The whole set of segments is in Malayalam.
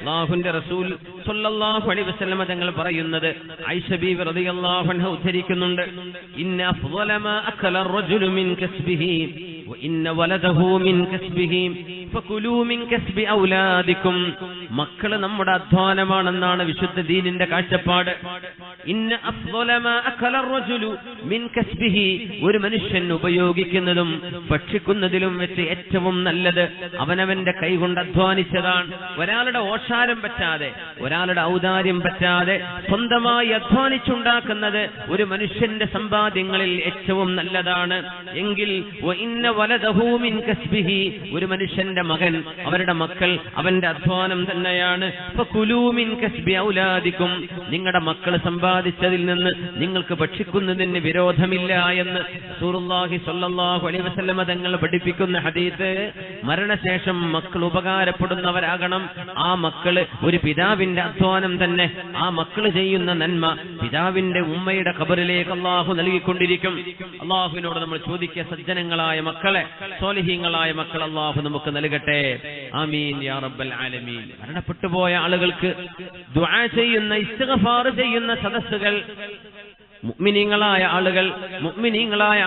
അല്ലാഹുവിന്റെ റസൂൽ സ്വല്ലല്ലാഹു അലൈഹി വസല്ലം തങ്ങൾ പറയുന്നത് ആയിഷ ബീവി റളിയല്ലാഹു അൻഹ ഉദ്ധരിക്കുന്നുണ്ട്, ഇന്ന അഫ്ളല മാ അകല അർ-റജുലു മിൻ കസ്ബിഹി വഇന്ന വലദഹു മിൻ കസ്ബിഹി ഫകുലൂ മിൻ കസ്ബി ഔലാദികും. മക്കൾ നമ്മുടെ അധ്വാനമാണെന്നാണ് വിശുദ്ധ ദീനിന്റെ കാഴ്ചപ്പാട്. ഇന്ന അഫ്ളല മാ അകല അർ-റജുലു മിൻ കസ്ബിഹി, ഒരു മനുഷ്യൻ ഉപയോഗിക്കുന്നതും ഭക്ഷിക്കുന്നതിലും വെച്ച് ഏറ്റവും നല്ലത് അവനവന്റെ കൈകൊണ്ട് അധ്വാനിച്ചതാണ്. ഒരാളുടെ ഓഷാരം പറ്റാതെ, ഒരാളുടെ ഔദാര്യം പറ്റാതെ സ്വന്തമായി അധ്വാനിച്ചുണ്ടാക്കുന്നത് ഒരു മനുഷ്യന്റെ സമ്പാദ്യങ്ങളിൽ ഏറ്റവും നല്ലതാണ്. എങ്കിൽ വഇന്ന വലദഹു മിൻ കസ്ബിഹി, ഒരു മനുഷ്യന്റെ മകൻ, അവരുടെ മക്കൾ അവന്റെ അധ്വാനം തന്നെയാണ്. ഫകുലൂ മിൻ കസ്ബി ഔലാദികും, നിങ്ങളുടെ മക്കൾ സമ്പാദിച്ചതിൽ നിന്ന് നിങ്ങൾക്ക് ഭക്ഷിക്കുന്നതിന് വിരോധമില്ല എന്ന് റസൂലുള്ളാഹി സ്വല്ലല്ലാഹു അലൈഹി വസല്ലം തങ്ങൾ പഠിപ്പിക്കുന്ന ഹദീസ്. മരണശേഷം മക്കൾ ഉപകാരപ്പെടുന്നവരാകണം. ആ മക്കള് ഒരു പിതാവിന്റെ അധ്വാനം തന്നെ, ആ മക്കൾ ചെയ്യുന്ന നന്മ പിതാവിന്റെ ഉമ്മയുടെ ഖബറിലേക്ക് അല്ലാഹു നൽകിക്കൊണ്ടിരിക്കും. അല്ലാഹുവിനോട് നമ്മൾ ചോദിക്കുക, സജ്ജനങ്ങളായ മക്കളെ, സ്വാലിഹീങ്ങളായ മക്കൾ അല്ലാഹു നമുക്ക് നൽകട്ടെ. ആമീൻ യാ റബ്ബൽ ആലമീൻ. മരണപ്പെട്ടു പോയ ആളുകൾക്ക് ദുആ ചെയ്യുന്ന, ഇസ്തിഗ്ഫാർ ചെയ്യുന്ന സദസ്സുകൾ മുഅ്മിനീങ്ങളായ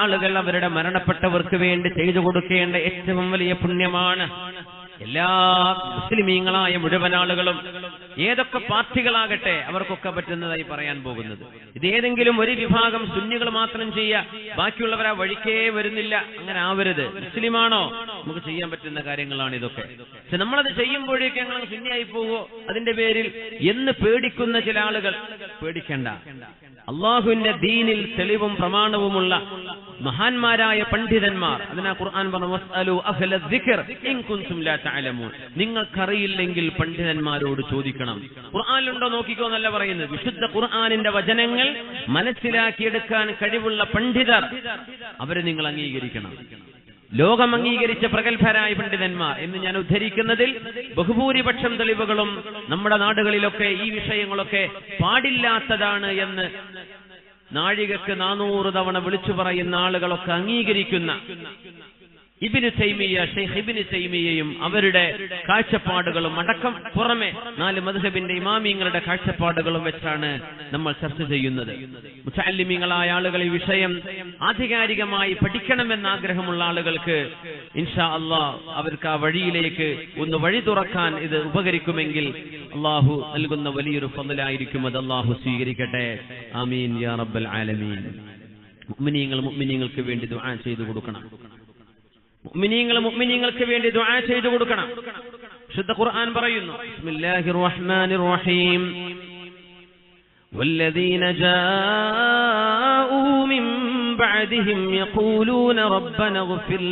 ആളുകൾ അവരുടെ മരണപ്പെട്ടവർക്ക് വേണ്ടി ചെയ്തു കൊടുക്കേണ്ട ഏറ്റവും വലിയ പുണ്യമാണ്. എല്ലാ മുസ്ലിമീങ്ങളായ മുഴുവൻ ആളുകളും, ഏതൊക്കെ പാർട്ടികളാകട്ടെ, അവർക്കൊക്കെ പറ്റുന്നതായി പറയാൻ പോകുന്നത്. ഇതേതെങ്കിലും ഒരു വിഭാഗം സുന്നികൾ മാത്രം ചെയ്യുക, ബാക്കിയുള്ളവർ ആ വഴിക്കേ വരുന്നില്ല. അങ്ങനെ ആവരുത്. മുസ്ലിമാണോ, നമുക്ക് ചെയ്യാൻ പറ്റുന്ന കാര്യങ്ങളാണ് ഇതൊക്കെ. പക്ഷെ നമ്മളത് ചെയ്യുമ്പോഴേക്കും ഞങ്ങൾ സുന്നിയായി പോവോ അതിന്റെ പേരിൽ എന്ന് പേടിക്കുന്ന ചില ആളുകൾ, പേടിക്കണ്ട. അള്ളാഹുവിന്റെ ദീനിൽ തെളിവും പ്രമാണവുമുള്ള മഹാന്മാരായ പണ്ഡിതന്മാർ, അതിനാ ഖുർആൻ പറഞ്ഞു, വസ്അലു അഹ്ല ദിക്ർ ഇൻ കുൻതും ലാ തഅലമൂൻ. നിങ്ങൾക്കറിയില്ലെങ്കിൽ പണ്ഡിതന്മാരോട് ചോദിക്കണം. ഖുർആനിലുണ്ടോ നോക്കിക്കോ എന്നല്ല പറയുന്നത്. വിശുദ്ധ ഖുർആനിന്റെ വചനങ്ങൾ മനസ്സിലാക്കിയെടുക്കാൻ കഴിവുള്ള പണ്ഡിതർ, അവരെ നിങ്ങൾ അംഗീകരിക്കണം. ലോകം അംഗീകരിച്ച പ്രഗത്ഭരായ പണ്ഡിതന്മാർ എന്ന് ഞാൻ ഉദ്ധരിക്കുന്നതിൽ ബഹുഭൂരിപക്ഷം തെളിവുകളും നമ്മുടെ നാടുകളിലൊക്കെ ഈ വിഷയങ്ങളൊക്കെ പാടില്ലാത്തതാണ് എന്ന് നാഴികക്ക് 400 തവണ വിളിച്ചു പറയുന്ന ആളുകളൊക്കെ അംഗീകരിക്കുന്ന ഇബ്നു തൈമിയ്യ, ഷെയ്ഖ് ഇബ്നു തൈമിയ്യയും അവരുടെ കാഴ്ചപ്പാടുകളും അടക്കം പുറമെ 4 മദ്ഹബിന്റെ ഇമാമിങ്ങളുടെ കാഴ്ചപ്പാടുകളും വെച്ചാണ് നമ്മൾ ചർച്ച ചെയ്യുന്നത്. മുതഅല്ലിമീങ്ങളായ ആളുകൾ ഈ വിഷയം ആധികാരികമായി പഠിക്കണമെന്ന ആഗ്രഹമുള്ള ആളുകൾക്ക് ഇൻഷാ അല്ലാഹ് അവർക്ക് ആ വഴിയിലേക്ക് ഒന്ന് വഴി തുറക്കാൻ ഇത് ഉപകരിക്കുമെങ്കിൽ അല്ലാഹു നൽകുന്ന വലിയൊരു ഫضലായിരിക്കും. അത് അല്ലാഹു സ്വീകരിക്കട്ടെ. ആമീൻ യാ റബ്ബൽ ആലമീൻ. മുഅ്മിനീങ്ങൾക്ക് വേണ്ടി ദുആ ചെയ്തു കൊടുക്കണം. മുഅ്മിനീങ്ങൾക്ക് വേണ്ടി ദുആ ചെയ്തു കൊടുക്കണം. വിശുദ്ധ ഖുർആൻ പറയുന്നു, ബിസ്മില്ലാഹിർ റഹ്മാനിർ റഹീം, വല്ലദീന ജാഊ മിൻ ബഅദിഹിം യഖൂലൂന റബ്ബന ഇഗ്ഫിർ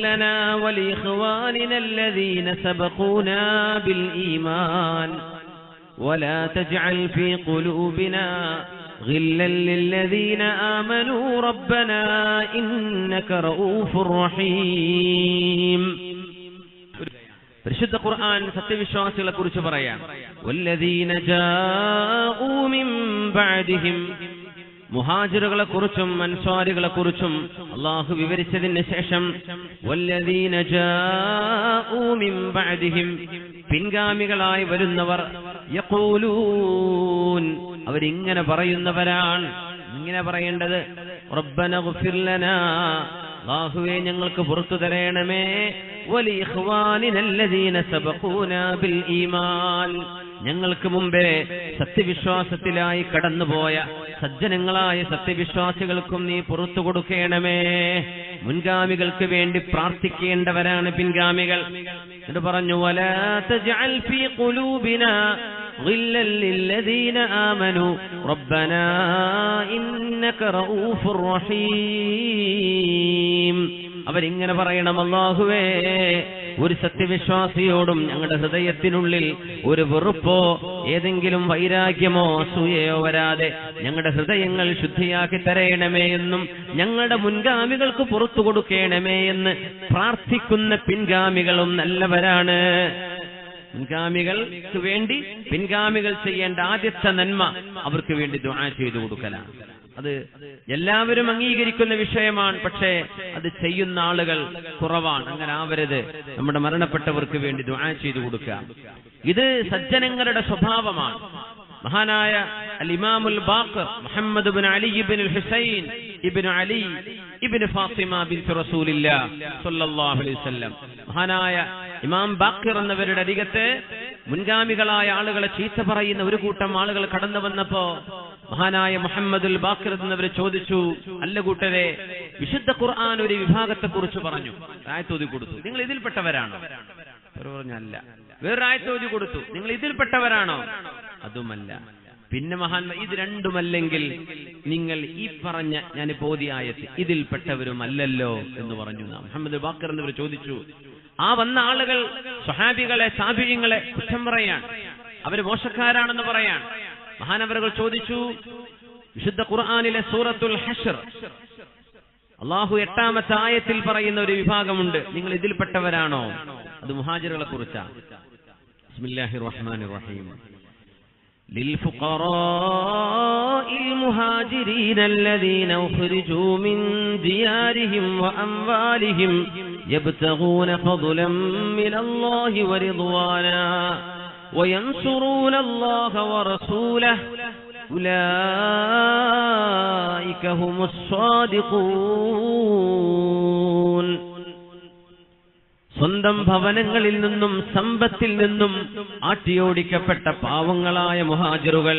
ലനാ വലിഇഖ്വാനിന الذين سبقونا بالإيمان ولا تجعل في قلوبنا غلا للذين آمنوا ربنا إنك رؤوف رحيم. പരിശുദ്ധ ഖുർആൻ സത്യവിശ്വാസികളെ കുറിച്ച് പറയാം. വല്ലദീന ജാഊ മിൻ ബഅദിഹിം, മുഹാജിറുകളെ കുറിച്ചും അൻസ്വാരികളെ കുറിച്ചും അല്ലാഹു വിവരിച്ചതിന് ശേഷം വല്ലദീന ജാഊ മിൻ ബഅദിഹിം, പിൻഗാമികളായി വരുന്നവർ, യഖൂലൂൻ, അവരിങ്ങനെ പറയുന്നവരാണ്. ഇങ്ങനെ പറയേണ്ടത്, റബ്ബന ഇഗ്ഫിർ ലനാ, അല്ലാഹുവേ ഞങ്ങൾക്ക് പുറത്തു തരണമേ, വലിഇഖ്വാനിനല്ലദീന സബഖൂനാ ബിൽ ഈമാൻ, ഞങ്ങൾക്ക് മുമ്പേ സത്യവിശ്വാസത്തിലായി കടന്നുപോയ സജ്ജനങ്ങളായ സത്യവിശ്വാസികൾക്കും നീ പുറത്തു കൊടുക്കണമേ. മുൻഗാമികൾക്ക് വേണ്ടി പ്രാർത്ഥിക്കേണ്ടവരാണ് പിൻഗാമികൾ. എന്നിട്ട് പറഞ്ഞു, വലാ തജ്അൽ ഫീ ഖുലൂബിനാ غلا للذين آمنوا ربنا إنك رؤوف رحيم. അവരിങ്ങനെ പറയണം, അല്ലാഹുവേ ഒരു സത്യവിശ്വാസിയോടും ഞങ്ങളുടെ ഹൃദയത്തിനുള്ളിൽ ഒരു വെറുപ്പോ ഏതെങ്കിലും വൈരാഗ്യമോ അസൂയയോ വരാതെ ഞങ്ങളുടെ ഹൃദയങ്ങൾ ശുദ്ധിയാക്കി തരയണമേ എന്നും ഞങ്ങളുടെ മുൻഗാമികൾക്ക് പുറത്തു കൊടുക്കണമേ എന്ന് പ്രാർത്ഥിക്കുന്ന പിൻഗാമികളും നല്ലവരാണ്. മുൻഗാമികൾക്ക് വേണ്ടി പിൻഗാമികൾ ചെയ്യേണ്ട ആദ്യത്തെ നന്മ അവർക്ക് വേണ്ടി ദുആ ചെയ്തു കൊടുക്കലാണ്. അത് എല്ലാവരും അംഗീകരിക്കുന്ന വിഷയമാണ്. പക്ഷേ അത് ചെയ്യുന്ന ആളുകൾ കുറവാണ്. അങ്ങനെ ആവരുത്. നമ്മുടെ മരണപ്പെട്ടവർക്ക് വേണ്ടി ദുആ ചെയ്തു കൊടുക്കുക. ഇത് സജ്ജനങ്ങളുടെ സ്വഭാവമാണ്. മഹാനായ അൽ ഇമാമുൽ ബാഖർ മുഹമ്മദ് ഇബ്നു അലി ഇബ്നുൽ ഹുസൈൻ ഇബ്നു അലി ഇബ്നു ഫാത്തിമ ബിൻത് റസൂലില്ലാഹ് സ്വല്ലല്ലാഹു അലൈഹി വസല്ലം, മഹാനായ ഇമാം ബാഖർ എന്നവരുടെ അരികത്ത് മുൻഗാമികളായ ആളുകളെ ചീത്ത പറയുന്ന ഒരു കൂട്ടം ആളുകൾ കടന്നു വന്നപ്പോ മഹാനായ മുഹമ്മദുൽ ബാഖർ എന്നവർ ചോദിച്ചു, അല്ല കൂട്ടരെ, വിശുദ്ധ ഖുർആൻ ഒരു വിഭാഗത്തെ കുറിച്ച് പറഞ്ഞു, ആയത്തോതി കൊടുത്തു, നിങ്ങൾ ഇതിൽപ്പെട്ടവരാണോ? അവർ പറഞ്ഞു അല്ല. വേറൊരു ആയത്തോതി കൊടുത്തു, നിങ്ങൾ ഇതിൽപ്പെട്ടവരാണോ? അതുമല്ല. പിന്നെ മഹാന്മാർ ഇത് രണ്ടുമല്ലെങ്കിൽ നിങ്ങൾ ഈ പറഞ്ഞ ഞാനിപ്പോ ഓതിയ ആയത്ത് ഇതിൽപ്പെട്ടവരുമല്ലല്ലോ എന്ന് പറഞ്ഞു. മുഹമ്മദ് ബാഖർ എന്നിവർ ചോദിച്ചു. ആ വന്ന ആളുകൾ സ്വഹാബികളെ താബിഈങ്ങളെ കുറ്റം പറയാണ്, അവര് മോശക്കാരാണെന്ന് പറയാണ്. മഹാനവറുകൾ ചോദിച്ചു, വിശുദ്ധ ഖുർആനിലെ സൂറത്തുൽ ഹശ്ർ അല്ലാഹു 8-ാമത്തെ ആയത്തിൽ പറയുന്ന ഒരു വിഭാഗമുണ്ട്, നിങ്ങൾ ഇതിൽപ്പെട്ടവരാണോ? അത് മുഹാജിറുകളെ കുറിച്ചാണ്. ബിസ്മില്ലാഹിർ റഹ്മാനിർ റഹീം. للفقراء المهاجرين الذين أخرجوا من ديارهم وأموالهم يبتغون فضلا من الله ورضوانا وينصرون الله ورسوله أولئك هم الصادقون. സ്വന്തം ഭവനങ്ങളിൽ നിന്നും സമ്പത്തിൽ നിന്നും ആട്ടിയോടിക്കപ്പെട്ട പാവങ്ങളായ മുഹാജിറുകൾ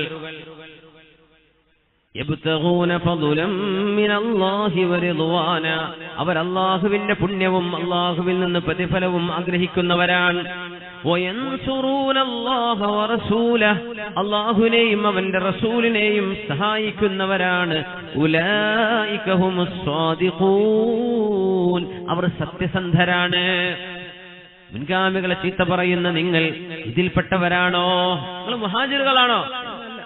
യബ്തഗൂന ഫളൻ മിനല്ലാഹി വറിദ്വാന, അവർ അല്ലാഹുവിന്റെ പുണ്യവും അല്ലാഹുവിൽ നിന്ന് പ്രതിഫലവും ആഗ്രഹിക്കുന്നവരാണ്. വയൻസുറൂന അല്ലാഹ വറസൂലഹു, അല്ലാഹുവിനെയും അവന്റെ റസൂലിനെയും സഹായിക്കുന്നവരാണ്. ഉലൈക ഹുമുസ് സ്വാദിഖൂൻ, അവർ സത്യസന്ധരാണ്. മുൻഗാമികളെ ചീത്ത പറയുന്ന നിങ്ങൾ ഇതിൽപ്പെട്ടവരാണോ? നിങ്ങൾ മുഹാജിറുകളാണോ?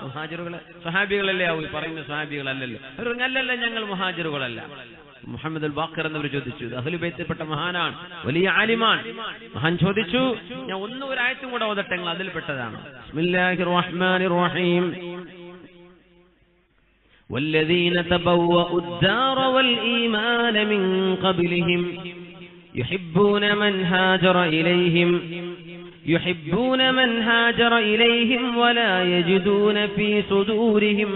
മുഹാജിറുകളെ സ്വഹാബികളല്ലേ ആവും പറയുന്ന സ്വഹാബികളല്ലല്ലോ. അവർ അല്ലല്ല, ഞങ്ങൾ മുഹാജിറുകളല്ല. മുഹമ്മദ് ബാഖർ എന്നവർ ചോദിച്ചു, അഹ്ലു ബൈത്തിൽപ്പെട്ട മഹാനാണ്, വലിയ ആലിമാൻ. മഹാൻ ചോദിച്ചു, ഞാൻ ഒരു ആയത്തും കൂടെ ഓതട്ടെ, നിങ്ങൾ അതിൽപ്പെട്ടതാണ്. ബിസ്മില്ലാഹിർ റഹ്മാനിർ റഹീം. والذين تبوأوا الدار والإيمان من قبلهم يحبون من هاجر إليهم ولا يجدون في صدورهم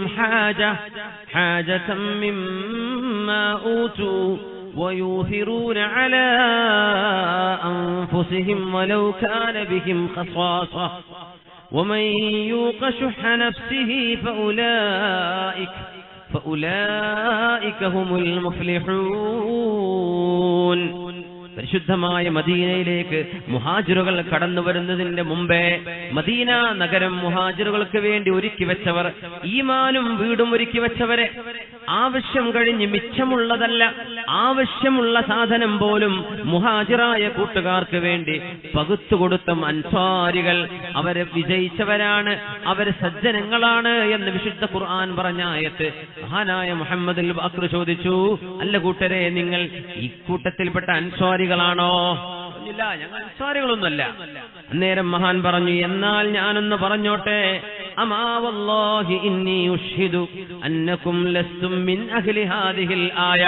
حاجة مما أوتوا ويؤثرون على أنفسهم ولو كان بهم خصاصة ومن يوق شح نفسه فأولئك هم المفلحون. പരിശുദ്ധമായ മദീനയിലേക്ക് മുഹാജിറുകൾ കടന്നു വരുന്നതിന്റെ മുമ്പേ മദീന നഗരം മുഹാജിറുകൾക്ക് വേണ്ടി ഒരുക്കി വെച്ചവർ, ഈമാനും വീടും ഒരുക്കി വെച്ചവരെ, ആവശ്യം കഴിഞ്ഞ് മിച്ചമുള്ളതല്ല, ആവശ്യമുള്ള സാധനം പോലും മുഹാജിറായ കൂട്ടുകാർക്ക് വേണ്ടി പകുത്തുകൊടുത്ത അൻസാരികൾ അവരെ വിജയിച്ചവരാണ്, അവര് സജ്ജനങ്ങളാണ് എന്ന് വിശുദ്ധ ഖുർആൻ പറഞ്ഞ ആയത്ത് മഹാനായ മുഹമ്മദുൽ ബാഖർ ചോദിച്ചു, അല്ല കൂട്ടരെ, നിങ്ങൾ ഈ കൂട്ടത്തിൽപ്പെട്ട അൻസാരികളാണോ? ഇല്ല, ഞങ്ങൾ അൻസാരികളൊന്നുമല്ല. അന്നേരം മഹാൻ പറഞ്ഞു, എന്നാൽ ഞാനൊന്ന് പറഞ്ഞോട്ടെ, അമാ വല്ലാഹി ഇന്നി ഉഷ്ഹിദു അന്നകും ലസ്തും മിൻ അഹ്ലി ഹാദിഹിൽ ആയ.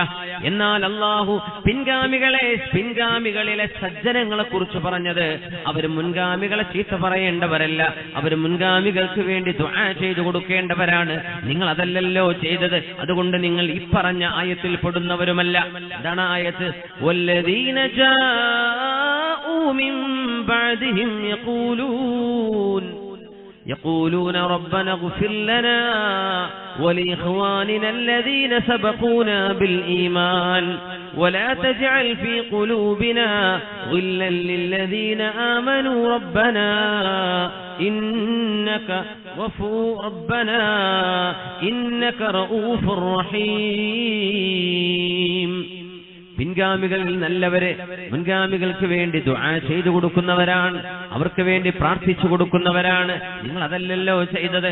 എന്നാൽ അല്ലാഹു പിൻഗാമികളിലെ സജ്ജനങ്ങളെ കുറിച്ച് പറഞ്ഞത് അവർ മുൻഗാമികളെ ചീത്ത പറയേണ്ടവരല്ല, അവർ മുൻഗാമികൾക്ക് വേണ്ടി ദുആ ചെയ്തു കൊടുക്കേണ്ടവരാണ്. നിങ്ങൾ അതല്ലല്ലോ ചെയ്തത്, അതുകൊണ്ട് നിങ്ങൾ ഈ പറഞ്ഞ ആയത്തിൽ പെടുന്നവരുമല്ല. ഇതാണ് ആയത്ത്. വല്ലദീന ജാഊ മിൻ ബഅദിഹിം يقولون ربنا اغفر لنا ولإخواننا الذين سبقونا بالإيمان ولا تجعل في قلوبنا غلا للذين آمنوا ربنا إنك رؤوف رحيم. പിൻഗാമികളിൽ നല്ലവരെ മുൻഗാമികൾക്ക് വേണ്ടി ദുആ ചെയ്തു കൊടുക്കുന്നവരാണ്, അവർക്ക് വേണ്ടി പ്രാർത്ഥിച്ചു കൊടുക്കുന്നവരാണ്. നിങ്ങൾ അതല്ലല്ലോ ചെയ്തത്.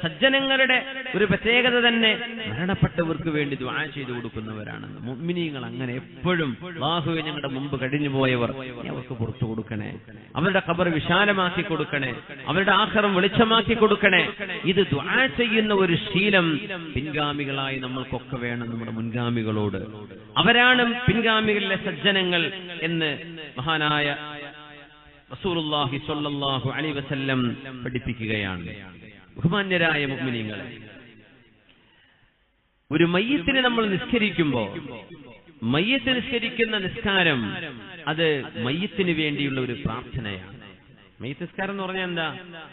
സജ്ജനങ്ങളുടെ ഒരു പ്രത്യേകത തന്നെ മരണപ്പെട്ടവർക്ക് വേണ്ടി ദുആ ചെയ്തു കൊടുക്കുന്നവരാണ്. മുഅ്മിനീങ്ങൾ അങ്ങനെ എപ്പോഴും അല്ലാഹുവേ ഞങ്ങളുടെ മുമ്പ് കഴിഞ്ഞു പോയവർ അവർക്ക് പുറത്തു കൊടുക്കണേ, അവരുടെ ഖബർ വിശാലമാക്കി കൊടുക്കണേ, അവരുടെ ആഖിറം വെളിച്ചമാക്കി കൊടുക്കണേ. ഇത് ദുആ ചെയ്യുന്ന ഒരു ശീലം പിൻഗാമികളായി നമ്മൾക്കൊക്കെ വേണം, നമ്മുടെ മുൻഗാമികളോട്. അവരാണ് പിൻഗാമികളിലെ സജ്ജനങ്ങൾ എന്ന് മഹാനായ റസൂലുള്ളാഹി സ്വല്ലല്ലാഹു അലൈഹി വസല്ലം പഠിപ്പിക്കുകയാണ്. ബഹുമാന്യരായ മുഅ്മിനീങ്ങളെ, ഒരു മയ്യിത്തിനെ നമ്മൾ നിസ്കരിക്കുമ്പോൾ മയ്യിത്ത് നിസ്കരിക്കുന്ന നിസ്കാരം അത് മയ്യിത്തിന് വേണ്ടിയുള്ള ഒരു പ്രാർത്ഥനയാണ്. മയ്യിത്ത് നിസ്കാരം എന്ന് പറഞ്ഞാൽ എന്താ?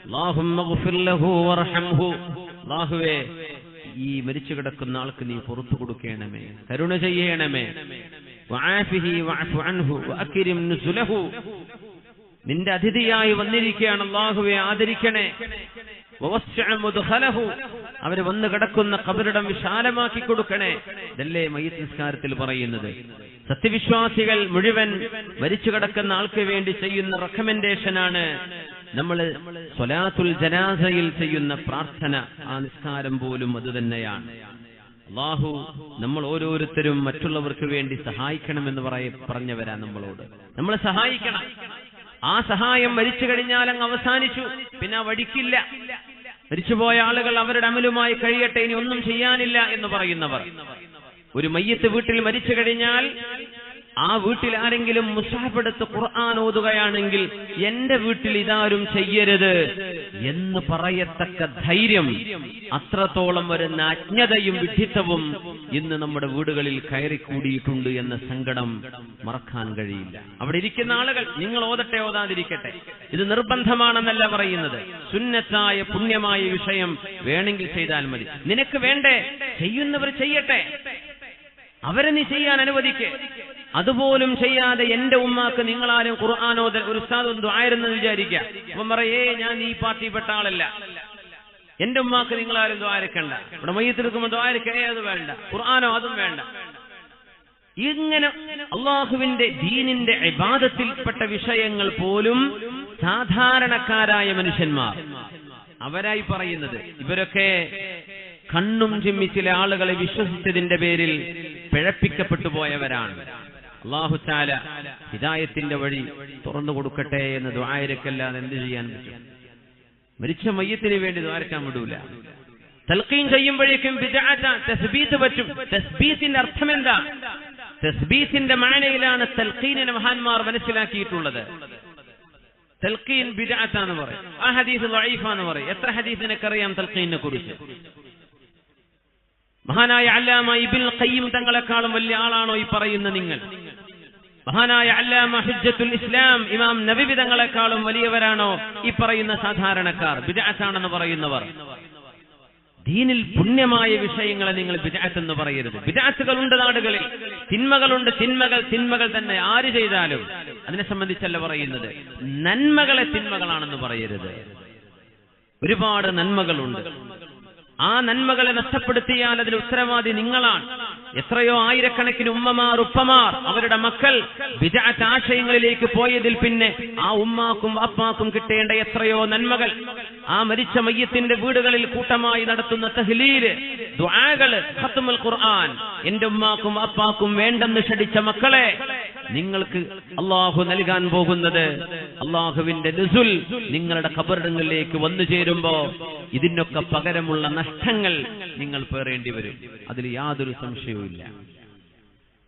അല്ലാഹുമ്മ ഗ്ഫിർ ലഹു വർഹംഹു, അല്ലാഹുവേ ഈ മരിച്ചു കിടക്കുന്ന ആൾക്ക് നീ പുറത്തു കൊടുക്കണമേ, കരുണ ചെയ്യണമേ. വആഫിഹി വഅഫു അൻഹു വഅക്രിം നുസുലഹു, നിന്റെ അതിഥിയായി വന്നിരിക്കുകയാണ് അല്ലാഹുവേ, ആദരിക്കണേ. വവസ്അ മുദ്ഖലഹു, അവര് വന്നു കിടക്കുന്ന ഖബറിടം വിശാലമാക്കി കൊടുക്കണേ. ഇതല്ലേ മയ്യിത്ത് നിസ്കാരത്തിൽ പറയുന്നത്. സത്യവിശ്വാസികൾ മുഴുവൻ മരിച്ചു കിടക്കുന്ന ആൾക്ക് വേണ്ടി ചെയ്യുന്ന റെക്കമെൻഡേഷനാണ് നമ്മൾ സ്വലാത്തുൽ ജനാസയിൽ ചെയ്യുന്ന പ്രാർത്ഥന. ആ നിസ്കാരം പോലും അതുതന്നെയാണ്. അല്ലാഹു നമ്മൾ ഓരോരുത്തരും മറ്റുള്ളവർക്ക് വേണ്ടി സഹായിക്കണമെന്ന് പറഞ്ഞവരാ നമ്മളോട്. നമ്മൾ സഹായിക്കണം. ആ സഹായം മരിച്ചു കഴിഞ്ഞാൽ അങ്ങ് അവസാനിച്ചു, പിന്നെ വഴിക്കില്ല. മരിച്ചുപോയ ആളുകൾ അവരുടെ അമലുമായി കഴിയട്ടെ, ഇനി ഒന്നും ചെയ്യാനില്ല എന്ന് പറയുന്നവർ. ഒരു മയ്യിത്ത് വീട്ടിൽ മരിച്ചു കഴിഞ്ഞാൽ ആ വീട്ടിൽ ആരെങ്കിലും മുസ്ഹഫ് എടുത്ത് ഖുർആൻ ഓതുകയാണെങ്കിൽ എന്റെ വീട്ടിൽ ഇതാരും ചെയ്യരുത് എന്ന് പറയത്തക്ക ധൈര്യം, അത്രത്തോളം വരുന്ന അജ്ഞതയും വിഡ്ഢിത്തവും ഇന്ന് നമ്മുടെ വീടുകളിൽ കയറിക്കൂടിയിട്ടുണ്ട് എന്ന സങ്കടം മറക്കാൻ കഴിയില്ല. അവിടെ ഇരിക്കുന്ന ആളുകൾ നിങ്ങൾ ഓതട്ടെ ഓതാതിരിക്കട്ടെ, ഇത് നിർബന്ധമാണെന്നല്ല പറയുന്നത്. സുന്നത്തായ പുണ്യമായ വിഷയം വേണമെങ്കിൽ ചെയ്താൽ മതി. നിനക്ക് വേണ്ടേ? ചെയ്യുന്നവർ ചെയ്യട്ടെ, അവരെ നീ ചെയ്യാൻ അനുവദിക്ക്. അതുപോലും ചെയ്യാതെ എന്റെ ഉമ്മാക്ക് നിങ്ങളാരും ഖുർആനോ ഒരു ഉസ്താദ് ദുആയെന്ന് വിചാരിക്കുക. അപ്പം പറയേ ഞാൻ ഈ പാർട്ടിപ്പെട്ട ആളല്ല, എന്റെ ഉമ്മാക്ക് നിങ്ങളാരും ദുആരക്കണ്ട, ഇവിടെ മയ്യിത്തെടുക്കുമ്പോൾ ദുആരക്കേ അത് വേണ്ട, ഖുർആനോ അതും വേണ്ട. ഇങ്ങനെ അള്ളാഹുവിന്റെ ദീനിന്റെ ഇബാദത്തിൽപ്പെട്ട വിഷയങ്ങൾ പോലും സാധാരണക്കാരായ മനുഷ്യന്മാർ അവരായി പറയുന്നത്. ഇവരൊക്കെ കണ്ണും ചിമ്മി ചില ആളുകളെ വിശ്വസിച്ചതിന്റെ പേരിൽ പിഴപ്പിക്കപ്പെട്ടു പോയവരാണ്. അല്ലാഹു തആല ഹിദായത്തിന്റെ വഴി തുറന്നു കൊടുക്കട്ടെ എന്ന് ദുആയിരക്കല്ലാതെ എന്ത് ചെയ്യാൻ പറ്റും? മരിച്ച മയ്യത്തിന് വേണ്ടി ദുആരക്കാൻ വിടൂല. തൽഖീൻ ചെയ്യുമ്പോഴേക്കും ബിദ്അത തസ്ബീത്ത് പറ്റും. തസ്ബീത്തിന്റെ അർത്ഥം എന്താ? തസ്ബീത്തിന്റെ മാനയിലാണ് തൽഖീനിനെ മഹാന്മാർ മനസ്സിലാക്കിയിട്ടുള്ളത്. തൽഖീൻ ബിദ്അത്താന്ന് പറയും, ആ ഹദീസ് ദഈഫാന്ന് പറയും. എത്ര ഹദീസ് നിനക്കറിയാം തൽഖീനിനെ കുറിച്ച്? മഹാനായ അല്ലാമ ഇബ്നുൽ ഖയ്യിം തങ്ങളെക്കാളും വലിയ ആളാണോ ഈ പറയുന്ന നിങ്ങൾ? മഹാനായ അല്ലാമ ഹുജ്ജത്തുൽ ഇസ്ലാം ഇമാം നബവി തങ്ങളെക്കാളും വലിയവരാണോ ഈ പറയുന്ന സാധാരണക്കാർ ബിദ്അത്താണെന്ന് പറയുന്നവർ? ദീനിൽ പുണ്യമായ വിഷയങ്ങളെ നിങ്ങൾ ബിദ്അത്ത് എന്ന് പറയരുത്. ബിദ്അത്തുകളുണ്ട് നാടുകളിൽ, തിന്മകളുണ്ട്. തിന്മകൾ തന്നെ ആര് ചെയ്താലും അതിനെ സംബന്ധിച്ചല്ല പറയുന്നത്. നന്മകളെ തിന്മകളാണെന്ന് പറയരുത്. ഒരുപാട് നന്മകളുണ്ട്. ആ നന്മകളെ നഷ്ടപ്പെടുത്തിയാൽ അതിന് ഉത്തരവാദി നിങ്ങളാണ്. എത്രയോ ആയിരക്കണക്കിന് ഉമ്മമാർ ഉപ്പമാർ അവരുടെ മക്കൾ ബിദ്അത്ത് ആശയങ്ങളിലേക്ക് പോയതിൽ പിന്നെ ആ ഉമ്മാക്കും അപ്പാക്കും കിട്ടേണ്ട എത്രയോ നന്മകൾ. ആ മരിച്ച മയ്യത്തിന്റെ വീടുകളിൽ കൂട്ടമായി നടത്തുന്ന തഹ്ലീല്, ദുആകള്, ഖത്മുൽ ഖുർആൻ, എന്റെ ഉമ്മാക്കും അപ്പാക്കും വേണ്ടെന്ന് ഷടിച്ച മക്കളെ നിങ്ങൾക്ക് അല്ലാഹു നൽകാൻ പോകുന്നത് അല്ലാഹുവിന്റെ നുസുൽ നിങ്ങളുടെ ഖബറിടങ്ങളിലേക്ക് വന്നു ചേരുമ്പോ ഇതിനൊക്കെ പകരമുള്ള നഷ്ടങ്ങൾ നിങ്ങൾ പേറേണ്ടി വരും. അതിൽ യാതൊരു സംശയവുമില്ല.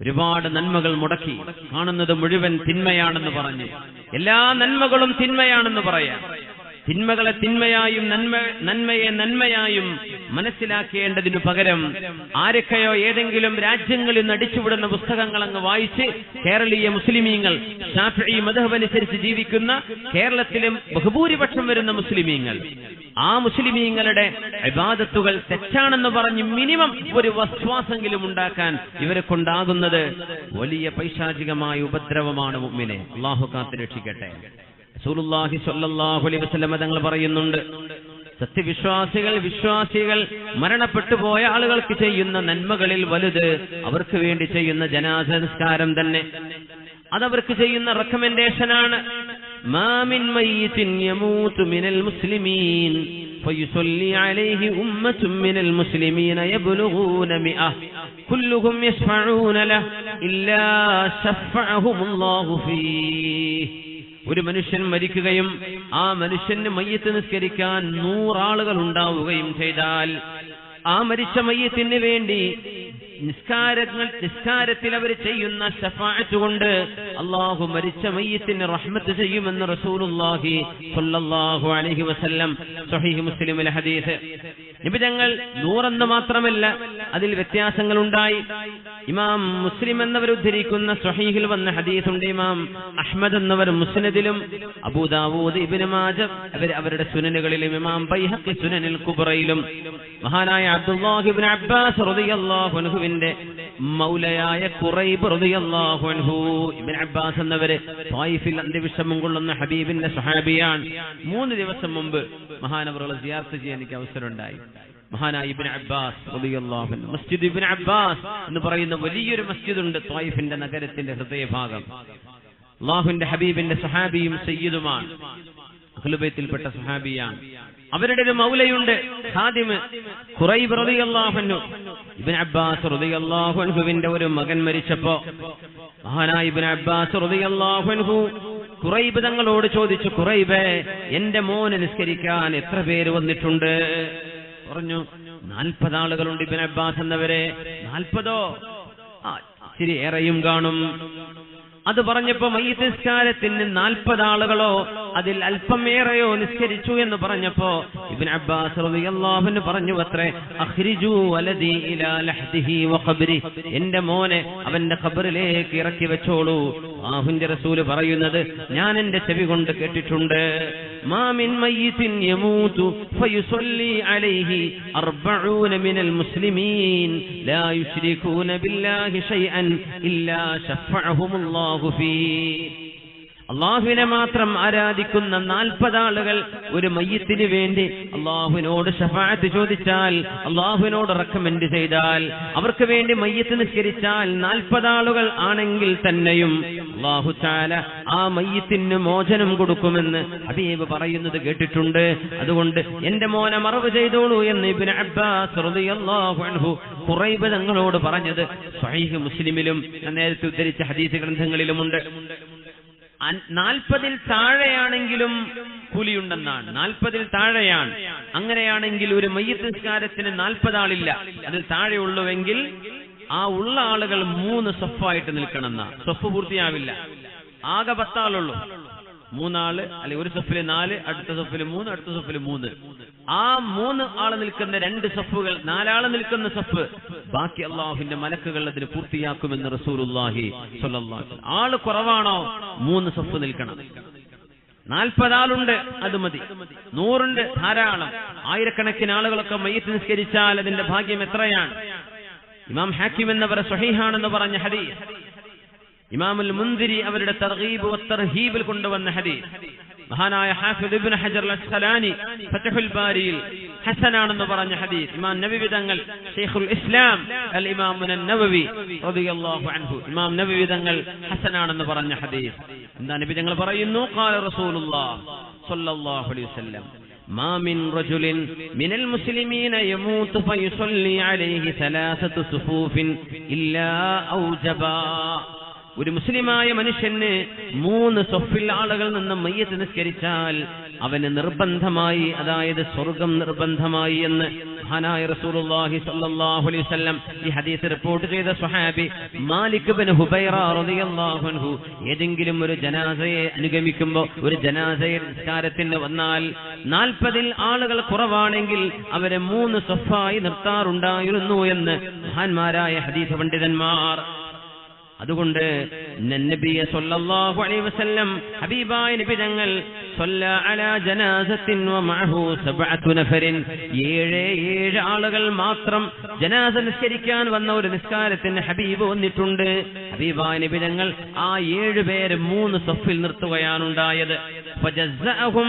ഒരുപാട് നന്മകൾ മുടക്കി കാണുന്നത് മുഴുവൻ തിന്മയാണെന്ന് പറഞ്ഞ് എല്ലാ നന്മകളും തിന്മയാണെന്ന് പറയാം. തിന്മകളെ തിന്മയായും നന്മയെ നന്മയായും മനസ്സിലാക്കേണ്ടതിനു പകരം ആരൊക്കെയോ ഏതെങ്കിലും രാജ്യങ്ങളിൽ നടിച്ചുവിടുന്ന പുസ്തകങ്ങൾ അങ്ങ് വായിച്ച് കേരളീയ മുസ്ലിമീങ്ങൾ, ശാഫിഈ മദ്ഹബ് അനുസരിച്ച് ജീവിക്കുന്ന കേരളത്തിലെ ബഹുഭൂരിപക്ഷം വരുന്ന മുസ്ലിമീങ്ങൾ, ആ മുസ്ലിമീങ്ങളുടെ ഇബാദത്തുകൾ തെറ്റാണെന്ന് പറഞ്ഞ് മിനിമം ഒരു വസ്വാസെങ്കിലും ഉണ്ടാക്കാൻ ഇവരെ കൊണ്ടാകുന്നത് വലിയ പൈശാചികമായ ഉപദ്രവമാണ് മുഅ്മിനെ. അല്ലാഹു കാത്ത് രക്ഷിക്കട്ടെ. റസൂലുള്ളാഹി സ്വല്ലല്ലാഹു അലൈഹി വസല്ലം തങ്ങൾ പറയുന്നുണ്ട്, സത്യവിശ്വാസികൾ വിശ്വാസികൾ മരണപ്പെട്ടു പോയ ആളുകൾക്ക് ചെയ്യുന്ന നന്മകളിൽ വലുത് അവർക്ക് വേണ്ടി ചെയ്യുന്ന ജനാസ നിസ്കാരം തന്നെ. അതവർക്ക് ചെയ്യുന്ന റെക്കമെൻഡേഷനാണ്. മാ മിൻ മയ്യിത്തിൻ യമൂതു മിനൽ മുസ്ലിമീൻ ഫയുസല്ലി അലൈഹി ഉമ്മത്തുൻ മിനൽ മുസ്ലിമീന യബ്ലുഗൂന മിഅ കുല്ലുഹും യശ്ഫഊന ലഹു ഇല്ലാ ശഫഅഹുമുല്ലാഹു ഫീഹി. ഒരു മനുഷ്യൻ മരിക്കുകയും ആ മനുഷ്യന് മയ്യിത്ത് നിസ്കരിക്കാൻ 100 ആളുകൾ ഉണ്ടാവുകയും ചെയ്താൽ ആ മരിച്ച മയ്യിത്തിന് വേണ്ടി നിസ്കാരത്തിൽ അവർ ചെയ്യുന്ന ശഫാഅത്ത് കൊണ്ട് അല്ലാഹു മരിച്ച മയ്യിത്തിന് റഹ്മത്ത് ചെയ്യുമെന്ന് റസൂലുള്ളാഹി സ്വല്ലല്ലാഹു അലൈഹി വസല്ലം സ്വഹീഹ് മുസ്ലിമിലെ ഹദീസ്. നബി തങ്ങൾ 100 എന്ന് മാത്രമല്ല, അതിൽ വ്യത്യാസങ്ങളുണ്ടായി. ഇമാം മുസ്ലിം എന്നവർ ഉദ്ധരിക്കുന്ന സ്വഹീഹിൽ വന്ന ഹദീസുണ്ട്. ഇമാം അഹ്മദ് എന്നവർ മുസ്നദിലും, അബൂ ദാവൂദ്, ഇബ്നു മാജഹ് അവരുടെ സുനനുകളിലും, ഇമാം ബൈഹഖി സുനനുൽ കുബ്രയിലും മഹാനായ അബ്ദുല്ലാഹി ഇബ്നു അബ്ബാസ് റളിയല്ലാഹു അൻഹുവിന്റെ മൗലയായ ഖുറൈബ് റളിയല്ലാഹു അൻഹു, ഇബ്നു അബ്ബാസ് എന്നവര് ത്വായിഫിൽ അന്ത്യവിശ്രമം കൊള്ളുന്ന ഹബീബിന്റെ സ്വഹാബിയാണ്. 3 ദിവസം മുമ്പ് മഹാനവറുകളെ സിയാറത്ത് ചെയ്യാൻ എനിക്ക് അവസരമുണ്ടായി. മഹാനായ ഇബ്നു അബ്ബാസ് റളിയല്ലാഹു അൻഹു, മസ്ജിദ് ഇബ്നു അബ്ബാസ് എന്ന് പറയുന്ന വലിയൊരു മസ്ജിദ് ഉണ്ട് ത്വായിഫിന്റെ നഗരത്തിന്റെ ഹൃദയഭാഗം. അല്ലാഹുവിന്റെ ഹബീബിന്റെ സ്വഹാബിയും സയ്യിദുമാണ്, അഹ്ലു ബൈത്തിൽപ്പെട്ട സ്വഹാബിയാണ്. അവരുടെ ഒരു മൗലയുണ്ട്, ഖാദിമ് ഖുറൈബ് റളിയല്ലാഹു അൻഹു. ഇബ്നു അബ്ബാസ് റളിയല്ലാഹു അൻഹുവിന്റെ ഒരു മകൻ മരിച്ചപ്പോ മഹാനായ ഇബ്നു അബ്ബാസ് റളിയല്ലാഹു അൻഹു ഖുറൈബ് തങ്ങളോട് ചോദിച്ചു, ഖുറൈബേ, എന്റെ മോനെ നിസ്കരിക്കാൻ എത്ര പേര് വന്നിട്ടുണ്ട്? പറഞ്ഞു, 40 ആളുകളുണ്ട് ഇബ്നു അബ്ബാസ് എന്നവരെ. 40ഓ? ഇച്ചിരി ഏറെയും കാണും. അത് പറഞ്ഞപ്പോ മയ്യിത്ത് നിസ്കാരത്തിന് 40 ആളുകളോ അതിൽ അല്പം ഏറെയോ നിസ്കരിച്ചു എന്ന് പറഞ്ഞപ്പോ ഇബ്നു അബ്ബാസ് റളിയല്ലാഹു അൻഹു പറഞ്ഞു അത്രേ, അഖ്രിജു വലദി ഇലാ ലഹ്ദിഹി വഖബ്രി, എന്റെ മോനെ അവന്റെ ഖബറിലേക്ക് ഇറക്കി വെച്ചോളൂ. അല്ലാഹുവിന്റെ റസൂല് പറയുന്നത് ഞാൻ എന്റെ ചെവി കൊണ്ട് കേട്ടിട്ടുണ്ട്. മാ മിൻ മയ്യിത്തിൻ യമൂതു ഫയുസല്ലി അലൈഹി 40 മിനൽ മുസ്ലിമീൻ ലാ യുശ്രികൂന ബില്ലാഹി ശൈഅൻ ഇല്ലാ ശഫഅഹുമുല്ലാഹു ഫീഹി. അല്ലാഹുവിനെ മാത്രം ആരാധിക്കുന്ന 40 ആളുകൾ ഒരു മയ്യിത്തിന് വേണ്ടി അല്ലാഹുവിനോട് ശഫാഅത്ത് ചോദിച്ചാൽ, അല്ലാഹുവിനോട് റെക്കമെൻഡ് ചെയ്താൽ, അവർക്ക് വേണ്ടി മയ്യിത്ത് നിസ്കരിച്ചാൽ 40 ആളുകൾ ആണെങ്കിൽ തന്നെയും അല്ലാഹു തആല ആ മയ്യിത്തിന് മോചനം കൊടുക്കുമെന്ന് ഹബീബ് പറയുന്നത് കേട്ടിട്ടുണ്ട്. അതുകൊണ്ട് എന്റെ മോനെ മറവ് ചെയ്തോളൂ എന്ന് ഇബ്നു അബ്ബാസ് റളിയല്ലാഹു അൻഹു ഖുറൈബ് തങ്ങളോട് പറഞ്ഞത് സ്വഹീഹ് മുസ്ലിമിലും നേരത്തെ ഉദ്ധരിച്ച ഹദീസ് ഗ്രന്ഥങ്ങളിലുമുണ്ട്. 40-ൽ താഴെയാണെങ്കിലും കൂലിയുണ്ടെന്നാണ്. 40-ൽ താഴെയാണ്. അങ്ങനെയാണെങ്കിൽ ഒരു മയ്യിത്ത് നിസ്കാരത്തിന് 40 ആളില്ല, അതിൽ താഴെയുള്ളുവെങ്കിൽ ആ ഉള്ള ആളുകൾ 3 സഫായിട്ട് നിൽക്കണമെന്ന. സഫ് പൂർത്തിയാവില്ല, ആകെ 10 ആളുള്ളൂ. 3 ആള് അല്ലെങ്കിൽ ഒരു സഫില് 4, അടുത്ത സഫില് 3, അടുത്ത സഫില് 3. ആ 3 ആള് നിൽക്കുന്ന 2 സഫുകൾ, 4 ആള് നിൽക്കുന്ന സഫ്, ബാക്കി അല്ലാഹുവിന്റെ മലക്കുകൾ അതിന് പൂർത്തിയാക്കുമെന്ന് റസൂലുള്ളാഹി സ്വല്ലല്ലാഹു അലൈഹി വസല്ലം. ആള് കുറവാണോ 3 സഫ് നിൽക്കണം. 40 ആളുണ്ട്, അത് മതി. 100 ഉണ്ട്, ധാരാളം. ആയിരക്കണക്കിന് ആളുകളൊക്കെ മയ്യിത്ത് നിസ്കരിച്ചാൽ അതിന്റെ ഭാഗ്യം എത്രയാണ്? ഇമാം ഹാക്കിം എന്നവർ സ്വഹീഹാണെന്ന് പറഞ്ഞ ഹദീസ്, ഇമാമുൽ മുൻദിരി അവരുടെ തർഗീബ് വത്തർഹീബിൽ കൊണ്ടുവന്ന ഹദീസ്, മഹാനായ ഹാഫിദ് ഇബ്നു ഹജർ അൽ അസ്ഖലാനി ഫത്ഹുൽ ബാരിയിൽ ഹസനാണെന്ന് പറഞ്ഞ ഹദീസ്, ഇമാം നബവി തങ്ങൾ ശൈഖുൽ ഇസ്ലാം അൽ ഇമാം നബവി റളിയല്ലാഹു അൻഹു, ഇമാം നബവി തങ്ങൾ ഹസനാണെന്ന് പറഞ്ഞ ഹദീസ്. എന്താ നബി തങ്ങൾ പറയുന്നു? ഖാല റസൂലുള്ളാഹി സ്വല്ലല്ലാഹു അലൈഹി വസല്ലം, മാ മിൻ റജുലിൻ മിനൽ മുസ്ലിമീന യമൂതു ഫയുസല്ലി അലൈഹി 3 സുഫൂഫിൻ ഇല്ലാ ഔജബാ. ഒരു മുസ്ലിമായ മനുഷ്യന് 3 സഫിൽ ആളുകൾ നിന്ന് മയ്യിത്ത് നിസ്കരിച്ചാൽ അവന് നിർബന്ധമായി, അതായത് സ്വർഗം നിർബന്ധമായി എന്ന് മഹാനായ റസൂലുള്ളാഹി സ്വല്ലല്ലാഹു അലൈഹി വസല്ലം ഈ ഹദീസ് റിപ്പോർട്ട് ചെയ്ത സ്വഹാബി മാലിക് ഇബ്നു ഹുബൈറ റളിയല്ലാഹു അൻഹു ഏതെങ്കിലും ഒരു ജനാസയെ അനുഗമിക്കുമ്പോൾ, ഒരു ജനാസയെ നിസ്കാരത്തിന് വന്നാൽ 40-ൽ ആളുകൾ കുറവാണെങ്കിൽ അവരെ 3 സഫായി നിർത്താറുണ്ടായിരുന്നു എന്ന് മഹാന്മാരായ ഹദീസ് പണ്ഡിതന്മാർ. അതുകൊണ്ട് നബി സല്ലല്ലാഹു അലൈഹി വസല്ലം ഹബീബായ നബി തങ്ങൾ സല്ല അലാ ജനാസത്തിൻ വമഅഹു സബ്അതു നഫരിൻ 7 ആളുകൾ മാത്രം ജനാസ നിസ്കരിക്കാൻ വന്ന ഒരു നിസ്കാരത്തിന് ഹബീബ് വന്നിട്ടുണ്ട്. ഹബീബായ നബി തങ്ങൾ ആ 7 പേരെ 3 സഫിൽ നിർത്തുകയാണ് ഉണ്ടായത്. ഫജസ്സഅഹും